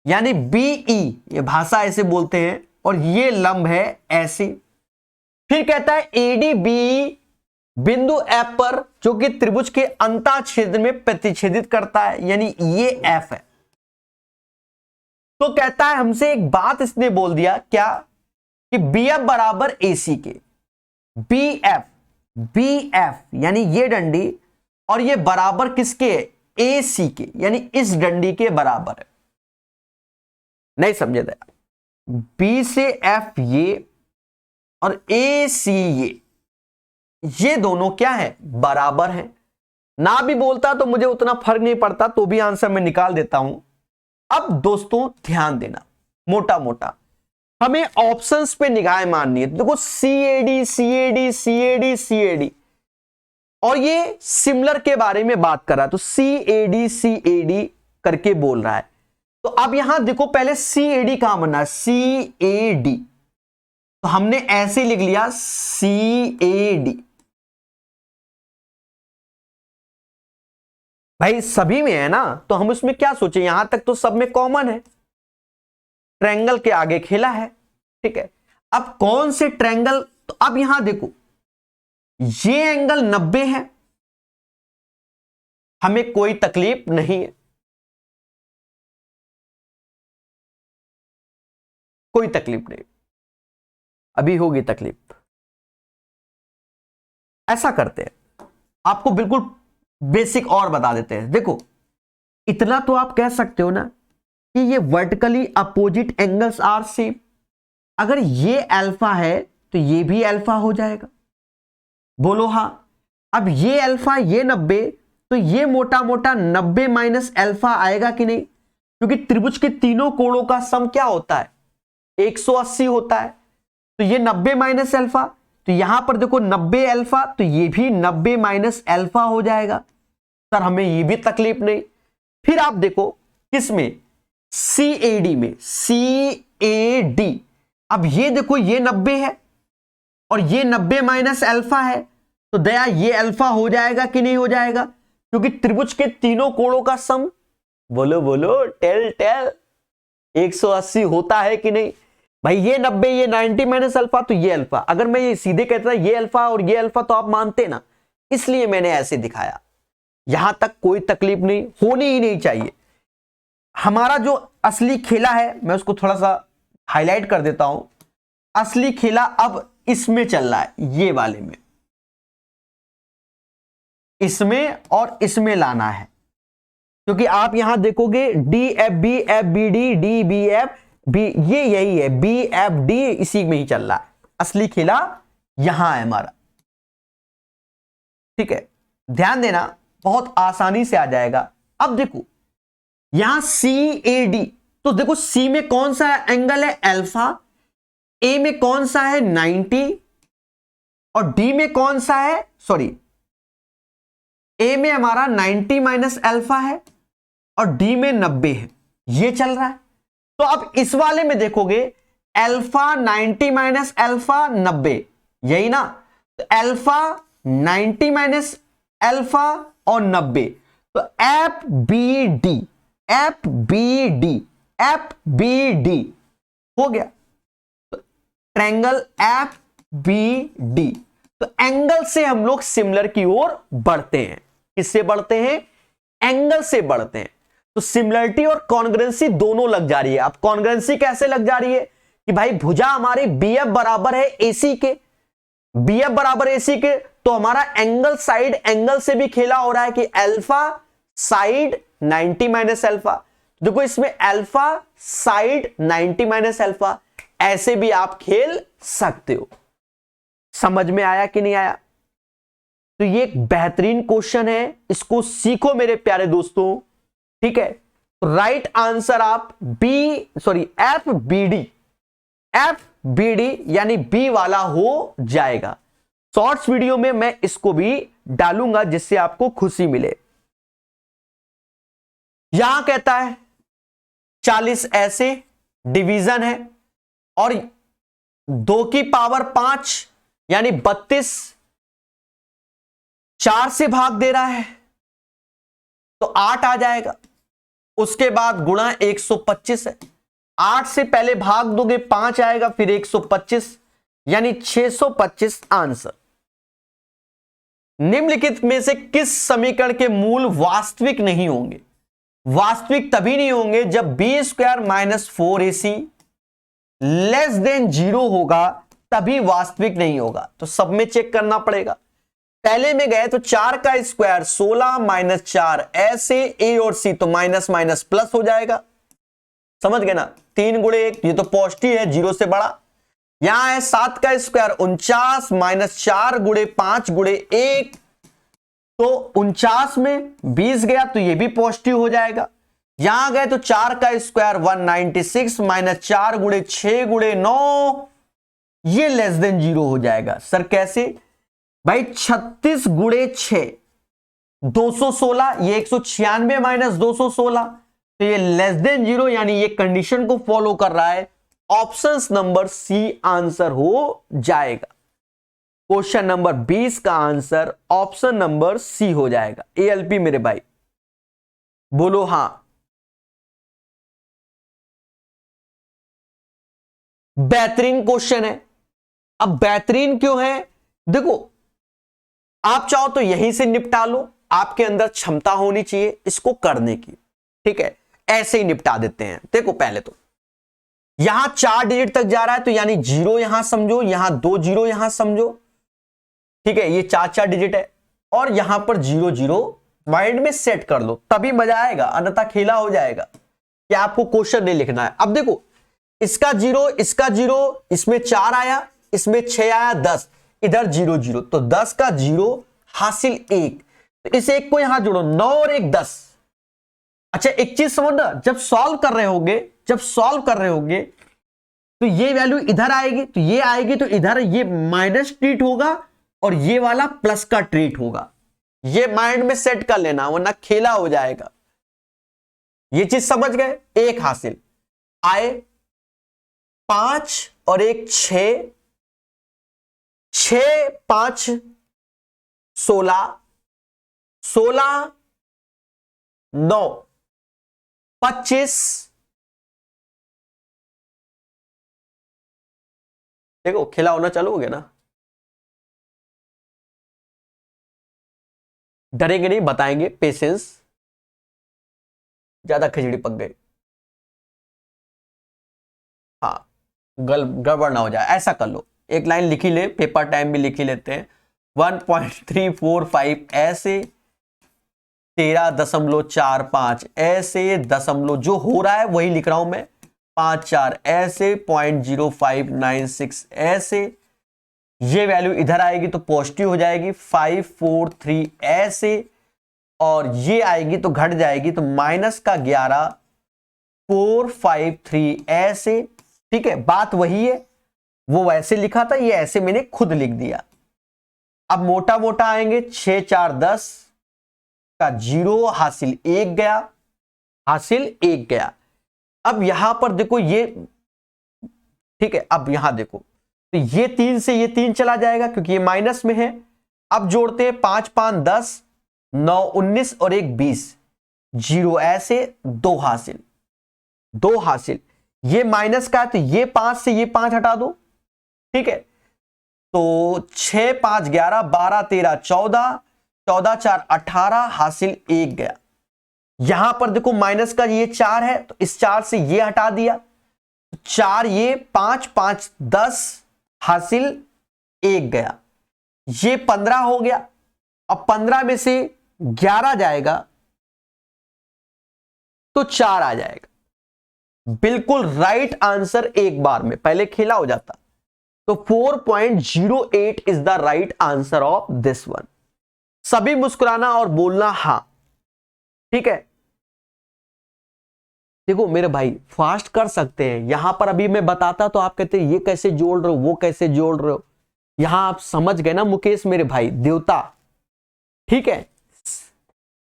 यानी बीई, ये भाषा ऐसे बोलते हैं, और ये लंब है ऐसे। फिर कहता है एडी बी बिंदु एफ पर जो कि त्रिभुज के अंतःछेद में प्रतिच्छेदित करता है, यानी ये एफ है। तो कहता है हमसे एक बात इसने बोल दिया क्या कि बी एफ बराबर एसी के, बी एफ यानी ये डंडी और ये बराबर किसके, ए सी के, यानी इस डंडी के बराबर है। नहीं समझे था, बी से एफ ये और ए सी ये दोनों क्या है, बराबर हैं। ना भी बोलता तो मुझे उतना फर्क नहीं पड़ता, तो भी आंसर मैं निकाल देता हूं। अब दोस्तों ध्यान देना, मोटा मोटा हमें ऑप्शंस पे निगाह मारनी है। देखो C A D C A D C A D C A D, और ये सिमिलर के बारे में बात कर रहा है, तो सी ए डी करके बोल रहा है। तो अब यहां देखो पहले सी ए डी कहां बनना है, सी ए डी, तो हमने ऐसे लिख लिया सी ए डी। भाई सभी में है ना, तो हम उसमें क्या सोचे, यहां तक तो सब में कॉमन है, ट्रायंगल के आगे खेला है, ठीक है। अब कौन से ट्रायंगल, तो अब यहां देखो ये एंगल 90 है, हमें कोई तकलीफ नहीं है, कोई तकलीफ नहीं, अभी होगी तकलीफ। ऐसा करते हैं, आपको बिल्कुल बेसिक और बता देते हैं। देखो इतना तो आप कह सकते हो ना कि ये vertically opposite angles are same. अगर ये अल्फा है तो ये भी अल्फा हो जाएगा, बोलो हाँ। अब ये अल्फा ये 90, तो ये मोटा मोटा 90 माइनस अल्फा आएगा कि नहीं, क्योंकि त्रिभुज के तीनों कोणों का सम क्या होता है, 180 होता है। तो ये 90 माइनस अल्फा, तो यहां पर देखो 90 अल्फा, तो ये भी 90 माइनस अल्फा हो जाएगा। सर हमें ये भी तकलीफ नहीं। फिर आप देखो किसमें, सी ए डी में, सी ए डी। अब ये देखो ये 90 है और ये 90 माइनस अल्फा है, तो दया ये अल्फा हो जाएगा कि नहीं हो जाएगा, क्योंकि त्रिभुज के तीनों कोणों का सम, बोलो बोलो, टेल 180 होता है कि नहीं। भाई ये 90 ये 90 माइनस अल्फा, तो ये अल्फा। अगर मैं ये सीधे कहता ये अल्फा और ये अल्फा तो आप मानते ना, इसलिए मैंने ऐसे दिखाया। यहां तक कोई तकलीफ नहीं, होनी ही नहीं चाहिए। हमारा जो असली खेला है मैं उसको थोड़ा सा हाईलाइट कर देता हूं। असली खेला अब इसमें चल रहा है, ये वाले में, इसमें और इसमें लाना है, क्योंकि आप यहां देखोगे D F B D, D B F B, ये यही है, बी एफ डी इसी में ही चल रहा है। असली खेला यहां है हमारा, ठीक है। ध्यान देना, बहुत आसानी से आ जाएगा। अब देखो यहां सी ए डी, तो देखो सी में कौन सा एंगल है, अल्फा, ए में कौन सा है 90, और डी में कौन सा है, सॉरी ए में हमारा 90 माइनस अल्फा है और डी में 90 है, ये चल रहा है। तो अब इस वाले में देखोगे अल्फा 90 माइनस अल्फा 90, यही ना, तो अल्फा 90 माइनस अल्फा और 90, तो F B D, F B D, F B D हो गया। तो ट्रायंगल एफ बी डी, तो एंगल से हम लोग सिमिलर की ओर बढ़ते हैं। किससे बढ़ते हैं? एंगल से बढ़ते हैं। तो सिमिलरिटी और कॉन्ग्रुएंसी दोनों लग जा रही है। अब कॉन्ग्रुएंसी कैसे लग जा रही है कि भाई भुजा हमारी BF बराबर है AC के, BF बराबर AC के, तो हमारा एंगल साइड एंगल से भी खेला हो रहा है कि अल्फा साइड 90 माइनस अल्फा। देखो इसमें अल्फा साइड 90 माइनस अल्फा, ऐसे भी आप खेल सकते हो। समझ में आया कि नहीं आया? तो ये एक बेहतरीन क्वेश्चन है, इसको सीखो मेरे प्यारे दोस्तों। ठीक है, तो राइट आंसर आप एफ बी डी यानी बी वाला हो जाएगा। शॉर्ट्स वीडियो में मैं इसको भी डालूंगा जिससे आपको खुशी मिले। यहां कहता है 40 ऐसे डिवीजन है और 2 की पावर 5 यानी 32 4 से भाग दे रहा है तो 8 आ जाएगा। उसके बाद गुणा 125 है, 8 से पहले भाग दोगे 5 आएगा, फिर 125 यानी 625 आंसर। निम्नलिखित में से किस समीकरण के मूल वास्तविक नहीं होंगे? वास्तविक तभी नहीं होंगे जब B² minus 4AC less than 0 होगा, तभी वास्तविक नहीं होगा। तो सब में चेक करना पड़ेगा। पहले में गए तो 4 का स्क्वायर 16 माइनस 4 ऐसे A और C, तो माइनस माइनस प्लस हो जाएगा। समझ गए ना? 3 गुणे 1, ये तो पॉजिटिव है, 0 से बड़ा। यहां है 7 का स्क्वायर 49 माइनस 4 गुणे 5 गुणे 1, तो 49 में 20 गया तो ये भी पॉजिटिव हो जाएगा। यहां गए तो 4 का स्क्वायर 196 माइनस 4 गुणे 6 गुणे 9, ये लेस देन 0 हो जाएगा। सर कैसे? भाई 36 गुणे 6 216, ये 196 माइनस 216, तो ये लेस देन 0 यानी ये कंडीशन को फॉलो कर रहा है। ऑप्शन नंबर सी आंसर हो जाएगा। क्वेश्चन नंबर 20 का आंसर ऑप्शन नंबर सी हो जाएगा। ALP मेरे भाई बोलो हां। बेहतरीन क्वेश्चन है। अब बेहतरीन क्यों है? देखो आप चाहो तो यहीं से निपटा लो, आपके अंदर क्षमता होनी चाहिए इसको करने की। ठीक है, ऐसे ही निपटा देते हैं। देखो पहले तो यहां 4 डिजिट तक जा रहा है तो यानी 0 यहां समझो, यहां 2 0 यहां समझो। ठीक है, ये 4 डिजिट है और यहां पर 0 0 माइंड में सेट कर लो, तभी मजा आएगा, अन्यथा खेला हो जाएगा कि आपको क्वेश्चन नहीं लिखना है। अब देखो इसका 0 इसका 0, इसमें 4 आया, इसमें 6 आया, 10, इधर 0 0, तो 10 का 0 हासिल 1, तो इस 1 को यहां जोड़ो, 9 और 1 10। अच्छा एक चीज समझना, जब सॉल्व कर रहे होगे तो ये वैल्यू इधर आएगी, तो ये आएगी, तो इधर ये माइनस ट्रीट होगा और ये वाला प्लस का ट्रीट होगा। ये माइंड में सेट कर लेना वरना खेला हो जाएगा। ये चीज समझ गए? 1 हासिल आए, 5 और 1 6, 6 5 16, 16 9 25। देखो खेला होना चालू हो गया ना। डरेंगे नहीं, बताएंगे, पेशेंस। ज्यादा खिचड़ी पक गई, हाँ गड़बड़ ना हो जाए, ऐसा कर लो, एक लाइन लिखी ले, पेपर टाइम भी लिखी लेते हैं। 1.345 ऐसे, 13.45 ऐसे, दशमलव जो हो रहा है वही लिख रहा हूं मैं, 5 4 ऐसे, 0.0596 ऐसे, ये वैल्यू इधर आएगी तो पॉजिटिव हो जाएगी, 543 ऐसे, और ये आएगी तो घट जाएगी तो माइनस का 11 453 ऐसे। ठीक है, बात वही है, वो वैसे लिखा था, ये ऐसे मैंने खुद लिख दिया। अब मोटा मोटा आएंगे, 6 4 10 का 0 हासिल 1 गया, हासिल 1 गया। अब यहां पर देखो ये, ठीक है, अब यहां देखो तो ये 3 से ये 3 चला जाएगा क्योंकि ये माइनस में है। अब जोड़ते हैं, 5 5 10, 9 19 और 1 20, 0 ऐसे, 2 हासिल, 2 हासिल। ये माइनस का है तो ये 5 से ये 5 हटा दो। ठीक है, तो 6 5 11 12 13 14, 14 4 18 हासिल 1 गया। यहां पर देखो माइनस का ये 4 है तो इस 4 से ये हटा दिया, 4 ये 5 5 10 हासिल 1 गया। ये 15 हो गया। अब 15 में से 11 जाएगा तो 4 आ जाएगा। बिल्कुल राइट आंसर एक बार में, पहले खेला हो जाता। तो 4.08 is the right answer of this one. सभी मुस्कुराना और बोलना हां, ठीक है। देखो मेरे भाई फास्ट कर सकते हैं, यहां पर अभी मैं बताता तो आप कहते ये कैसे जोड़ रहे हो, वो कैसे जोड़ रहे हो। यहां आप समझ गए ना मुकेश मेरे भाई देवता, ठीक है।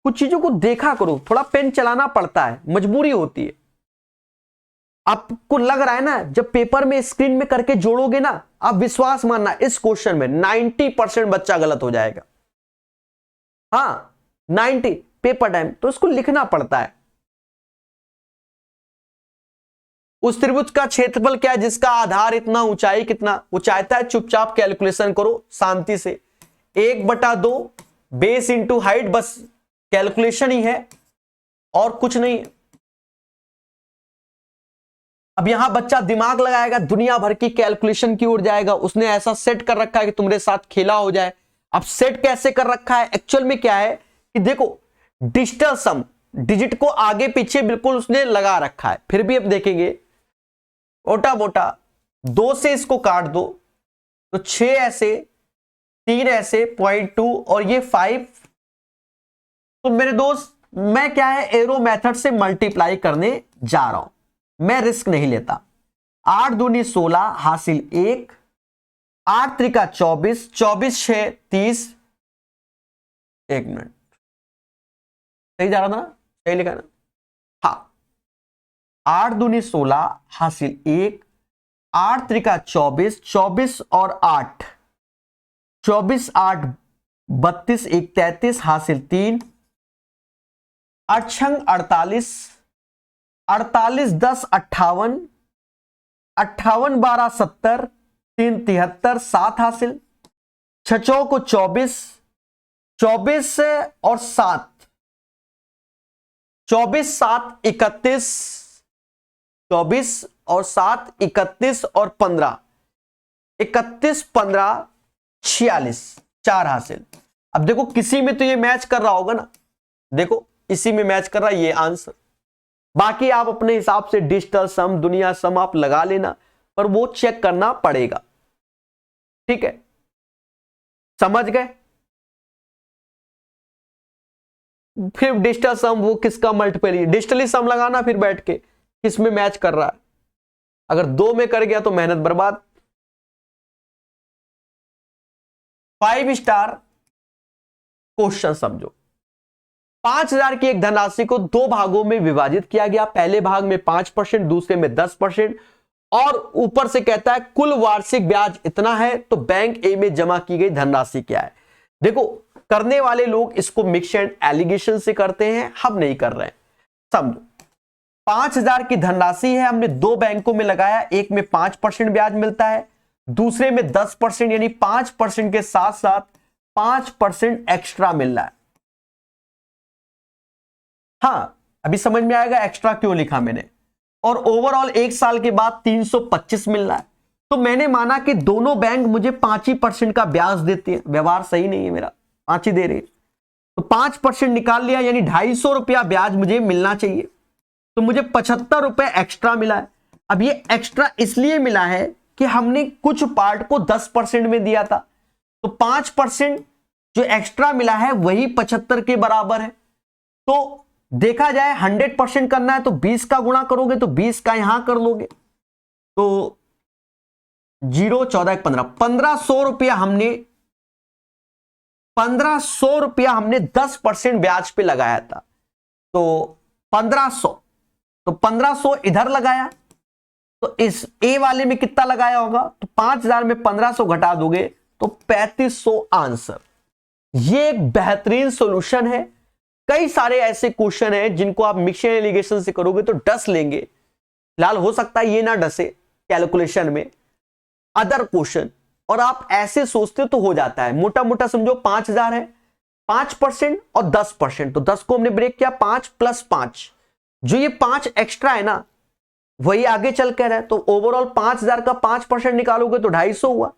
कुछ चीजों को देखा करो, थोड़ा पेन चलाना पड़ता है, मजबूरी होती है। आपको लग रहा है ना, जब पेपर में स्क्रीन में करके जोड़ोगे ना, आप विश्वास मानना इस क्वेश्चन में 90% बच्चा गलत हो जाएगा। हाँ 90 पेपर टाइम तो इसको लिखना पड़ता है। उस त्रिभुज का क्षेत्रफल क्या है जिसका आधार इतना, ऊंचाई कितना। वो चाहता है चुपचाप कैलकुलेशन करो शांति से, 1/2 बेस इंटू हाइट, बस कैलकुलेशन ही है और कुछ नहीं है। अब यहां बच्चा दिमाग लगाएगा, दुनिया भर की कैलकुलेशन की ओर जाएगा। उसने ऐसा सेट कर रखा है कि तुम्हारे साथ खेला हो जाए। अब सेट कैसे कर रखा है, एक्चुअल में क्या है कि देखो डिजिटल सम, डिजिट को आगे पीछे बिल्कुल उसने लगा रखा है। फिर भी अब देखेंगे मोटा मोटा 2 से इसको काट दो तो 6 ऐसे, 3 ऐसे, 0.2 और ये 5। तो मेरे दोस्त मैं क्या है एरो मेथड से मल्टीप्लाई करने जा रहा हूं, मैं रिस्क नहीं लेता। 8 दूनी 16 हासिल 1, 8 त्रिका 24, 24 6 30। एक मिनट, सही जा रहा था ना, सही लिखा ना। हाँ 8 दूनी 16 हासिल 1, 8 त्रिका 24, 24 और 8, 24 8 32 1 33 हासिल 3, 8 छंग 48, 48 10 58, 58 12 70, 3 73 7 हासिल, 6 को 24, 24 और 7, 24 7 31, 24 और 7 31 और 15, 31 15 46 4 हासिल। अब देखो किसी में तो ये मैच कर रहा होगा ना, देखो इसी में मैच कर रहा है, ये आंसर। बाकी आप अपने हिसाब से डिजिटल सम, दुनिया सम आप लगा लेना, पर वो चेक करना पड़ेगा, ठीक है। समझ गए। फिर डिजिटल सम वो किसका मल्टीपल, डिजिटली सम लगाना फिर बैठ के किस में मैच कर रहा है। अगर 2 में कर गया तो मेहनत बर्बाद। 5 स्टार क्वेश्चन समझो। 5000 की एक धनराशि को 2 भागों में विभाजित किया गया। पहले भाग में 5%, दूसरे में 10%, और ऊपर से कहता है कुल वार्षिक ब्याज इतना है। तो बैंक ए में जमा की गई धनराशि क्या है। देखो करने वाले लोग इसको मिक्स एंड एलिगेशन से करते हैं, हम नहीं कर रहे हैं। समझो 5000 की धनराशि है, हमने 2 बैंकों में लगाया, एक में 5% ब्याज मिलता है, दूसरे में 10%, यानी 5% के साथ साथ 5% एक्स्ट्रा मिल रहा है। हां अभी समझ में आएगा एक्स्ट्रा क्यों लिखा मैंने। और ओवरऑल 1 साल के बाद 325 मिल रहा है। तो मैंने माना कि दोनों बैंक मुझे 5% का ब्याज देते हैं, व्यवहार सही नहीं है मेरा, 5 ही दे रहे, तो 5% निकाल लिया, यानी 250 रुपया ब्याज मुझे मिलना चाहिए। तो मुझे 75 रुपए एक्स्ट्रा मिला है। अब ये एक्स्ट्रा इसलिए मिला है कि हमने कुछ पार्ट को 10% में दिया था, तो 5% जो एक्स्ट्रा मिला है वही 75 के बराबर है। तो देखा जाए 100% करना है तो 20 का गुणा करोगे तो 20 का यहां कर लोगे, तो 0 14 15 1500 रुपया हमने 10% ब्याज पे लगाया था। तो 1500, तो 1500 इधर लगाया, तो इस ए वाले में कितना लगाया होगा, तो 5000 में 1500 घटा दोगे तो 3500 आंसर। ये एक बेहतरीन सॉल्यूशन है। कई सारे ऐसे क्वेश्चन हैं जिनको आप मिक्स एंड एलिगेशन से करोगे तो डस लेंगे। फिलहाल हो सकता है ये ना डसे कैलकुलेशन में, अदर क्वेश्चन और आप ऐसे सोचते तो हो जाता है, मोटा मोटा समझो 5,000 है, 5% और 10%, तो 10 को हमने ब्रेक किया, 5 + 5, जो ये 5 एक्स्ट्रा है ना वही आगे चल कर है, तो ओवरऑल 5,000 का 5% निकालोगे तो 250 हुआ,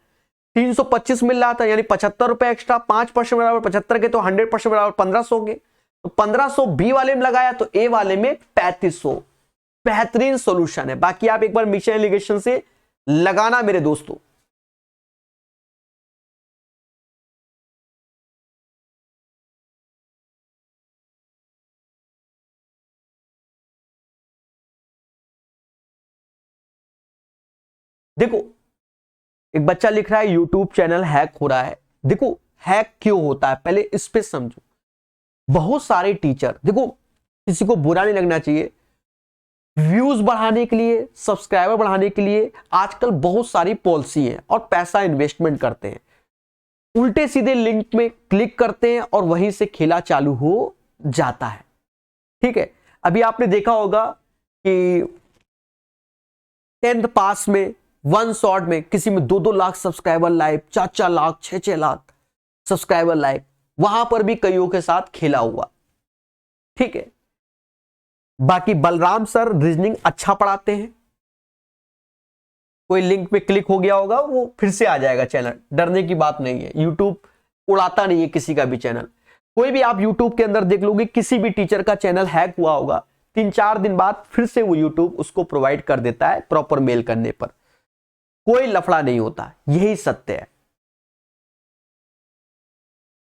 325 मिल रहा था, यानी 75 रुपए एक्स्ट्रा, 5% बराबर 75 के, तो 100% बराबर 1500 के, तो 1500 बी वाले में लगाया, तो ए वाले में 3500। बेहतरीन सॉल्यूशन है, बाकी आप एक बार मिशन एलिगेशन से लगाना मेरे दोस्तों। देखो एक बच्चा लिख रहा है यूट्यूब चैनल हैक हो रहा है। देखो हैक क्यों होता है पहले इस पे समझो। बहुत सारे टीचर, देखो किसी को बुरा नहीं लगना चाहिए, व्यूज बढ़ाने के लिए, सब्सक्राइबर बढ़ाने के लिए आजकल बहुत सारी पॉलिसी है और पैसा इन्वेस्टमेंट करते हैं, उल्टे सीधे लिंक में क्लिक करते हैं और वहीं से खेला चालू हो जाता है। ठीक है, अभी आपने देखा होगा कि 10th पास में 1 शॉट में किसी में 2-2 lakh subscriber live, 4-4 lakh, 6-6 lakh subscriber live, वहां पर भी कईयों के साथ खेला हुआ। ठीक है, बाकी बलराम सर रीजनिंग अच्छा पढ़ाते हैं, कोई लिंक पे क्लिक हो गया होगा वो फिर से आ जाएगा चैनल, डरने की बात नहीं है, यूट्यूब उड़ाता नहीं है किसी का भी चैनल। कोई भी आप यूट्यूब के अंदर देख लोगे किसी भी टीचर का चैनल हैक हुआ होगा, 3-4 दिन बाद फिर से वो यूट्यूब उसको प्रोवाइड कर देता है प्रॉपर मेल करने पर, कोई लफड़ा नहीं होता, यही सत्य है।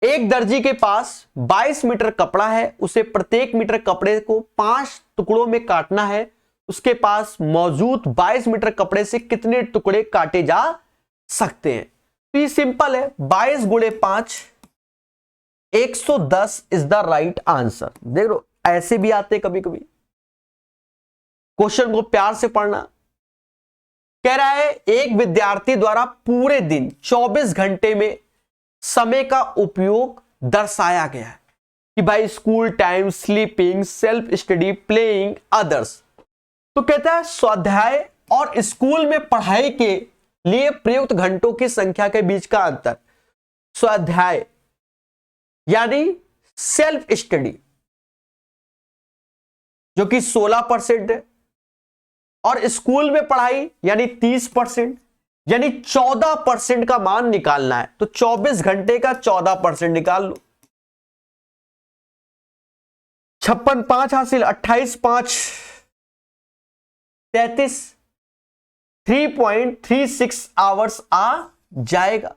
एक दर्जी के पास 22 मीटर कपड़ा है, उसे प्रत्येक मीटर कपड़े को 5 टुकड़ों में काटना है, उसके पास मौजूद 22 मीटर कपड़े से कितने टुकड़े काटे जा सकते हैं? तो ये सिंपल है, 22 × 5 110 इज द राइट आंसर। देख लो ऐसे भी आते कभी कभी, क्वेश्चन को प्यार से पढ़ना। कह रहा है एक विद्यार्थी द्वारा पूरे दिन 24 घंटे में समय का उपयोग दर्शाया गया है कि भाई school time, sleeping, self study, playing, others. तो कहता है स्वाध्याय और स्कूल में पढ़ाई के लिए प्रयुक्त घंटों की संख्या के बीच का अंतर। स्वाध्याय यानी सेल्फ स्टडी जो कि 16% है, और स्कूल में पढ़ाई यानी 30%, यानी 14% का मान निकालना है। तो 24 घंटे का 14% निकाल लो, 56/5 हासिल, 28/5 33, 3.36 आवर्स आ जाएगा।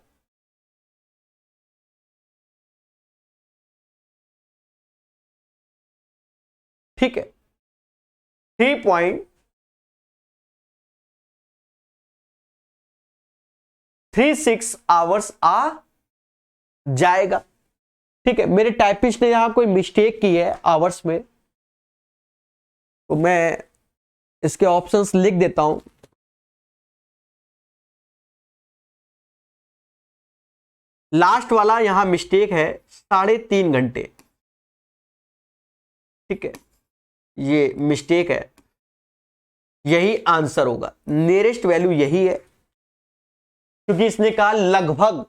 ठीक है, 3.36 आवर्स आ जाएगा। ठीक है, मेरे टाइपिस्ट ने यहां कोई मिस्टेक की है आवर्स में, तो मैं इसके ऑप्शंस लिख देता हूं। लास्ट वाला यहां मिस्टेक है, 3.5 घंटे। ठीक है, ये मिस्टेक है, यही आंसर होगा, नियरेस्ट वैल्यू यही है क्योंकि इसने कहा लगभग,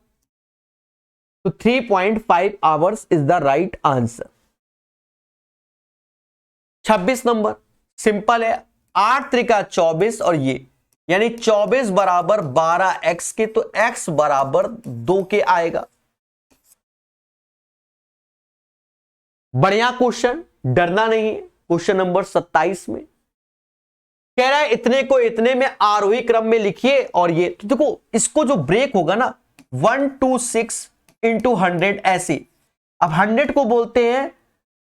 तो 3.5 hours is the right answer. 26 number simple है, 8 त्रिका 24 और ये यानी 24 बराबर 12x के, तो x बराबर 2 के आएगा। बढ़िया क्वेश्चन, डरना नहीं है। क्वेश्चन नंबर 27 में कह रहा है इतने को इतने में आरोही क्रम में लिखिए, और ये तो देखो इसको जो ब्रेक होगा ना 126 × 100 ऐसे। अब 100 को बोलते हैं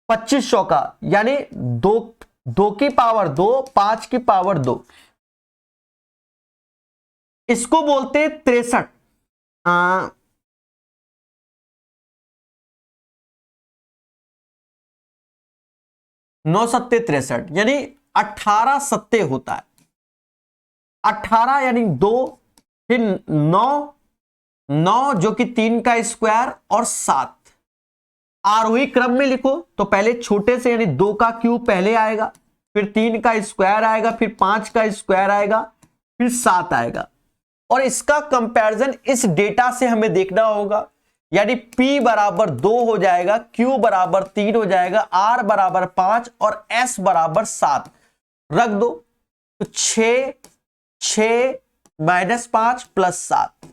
2500 का, यानी 2 की पावर 2, 5 की पावर 2। इसको बोलते हैं 63, 9 सत्ते 63, यानी 18 सत्ते होता है। 18 यानी 2, फिर 9 जो कि 3 का स्क्वायर और 7। आरोही क्रम में लिखो तो पहले छोटे से यानी 2 का क्यूब पहले आएगा, फिर 3 का स्क्वायर आएगा, फिर 5 का स्क्वायर आएगा, फिर 7 आएगा। और इसका कंपैरिजन इस डेटा से हमें देखना होगा, यानी P बराबर 2 हो जाएगा, Q बराबर 3 हो जाएगा, R बराबर 5 और S बराबर 7 रख दो। तो 6 6 -5 + 7,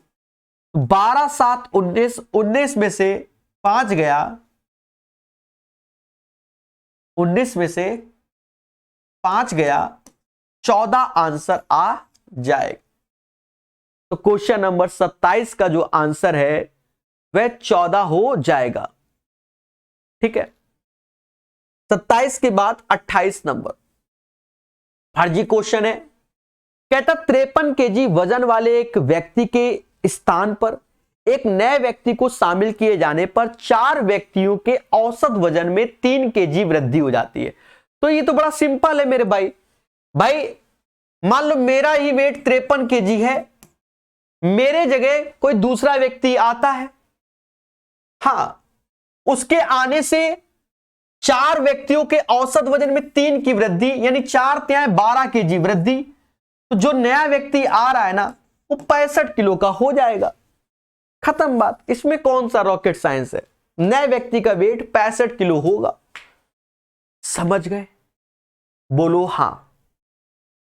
12 7 19, 19 में से 5 गया, 19 में से 5 गया, 14 आंसर आ जाएगा। तो क्वेश्चन नंबर 27 का जो आंसर है वह 14 हो जाएगा। ठीक है, 27 के बाद 28 नंबर फर्जी क्वेश्चन है। कहता 53 केजी वजन वाले एक व्यक्ति के स्थान पर एक नए व्यक्ति को शामिल किए जाने पर 4 व्यक्तियों के औसत वजन में 3 केजी वृद्धि हो जाती है। तो ये तो बड़ा सिंपल है मेरे भाई। मान लो मेरा ही वेट 53 केजी है, मेरे जगह कोई दूसरा व्यक्ति आता है, हां, उसके आने से 4 व्यक्तियों के औसत वजन में 3 की वृद्धि, यानी 4 × 12 केजी वृद्धि। तो जो नया व्यक्ति आ रहा है ना, वो 65 किलो का हो जाएगा। खत्म बात, इसमें कौन सा रॉकेट साइंस है। नए व्यक्ति का वेट 65 किलो होगा। समझ गए? बोलो हां।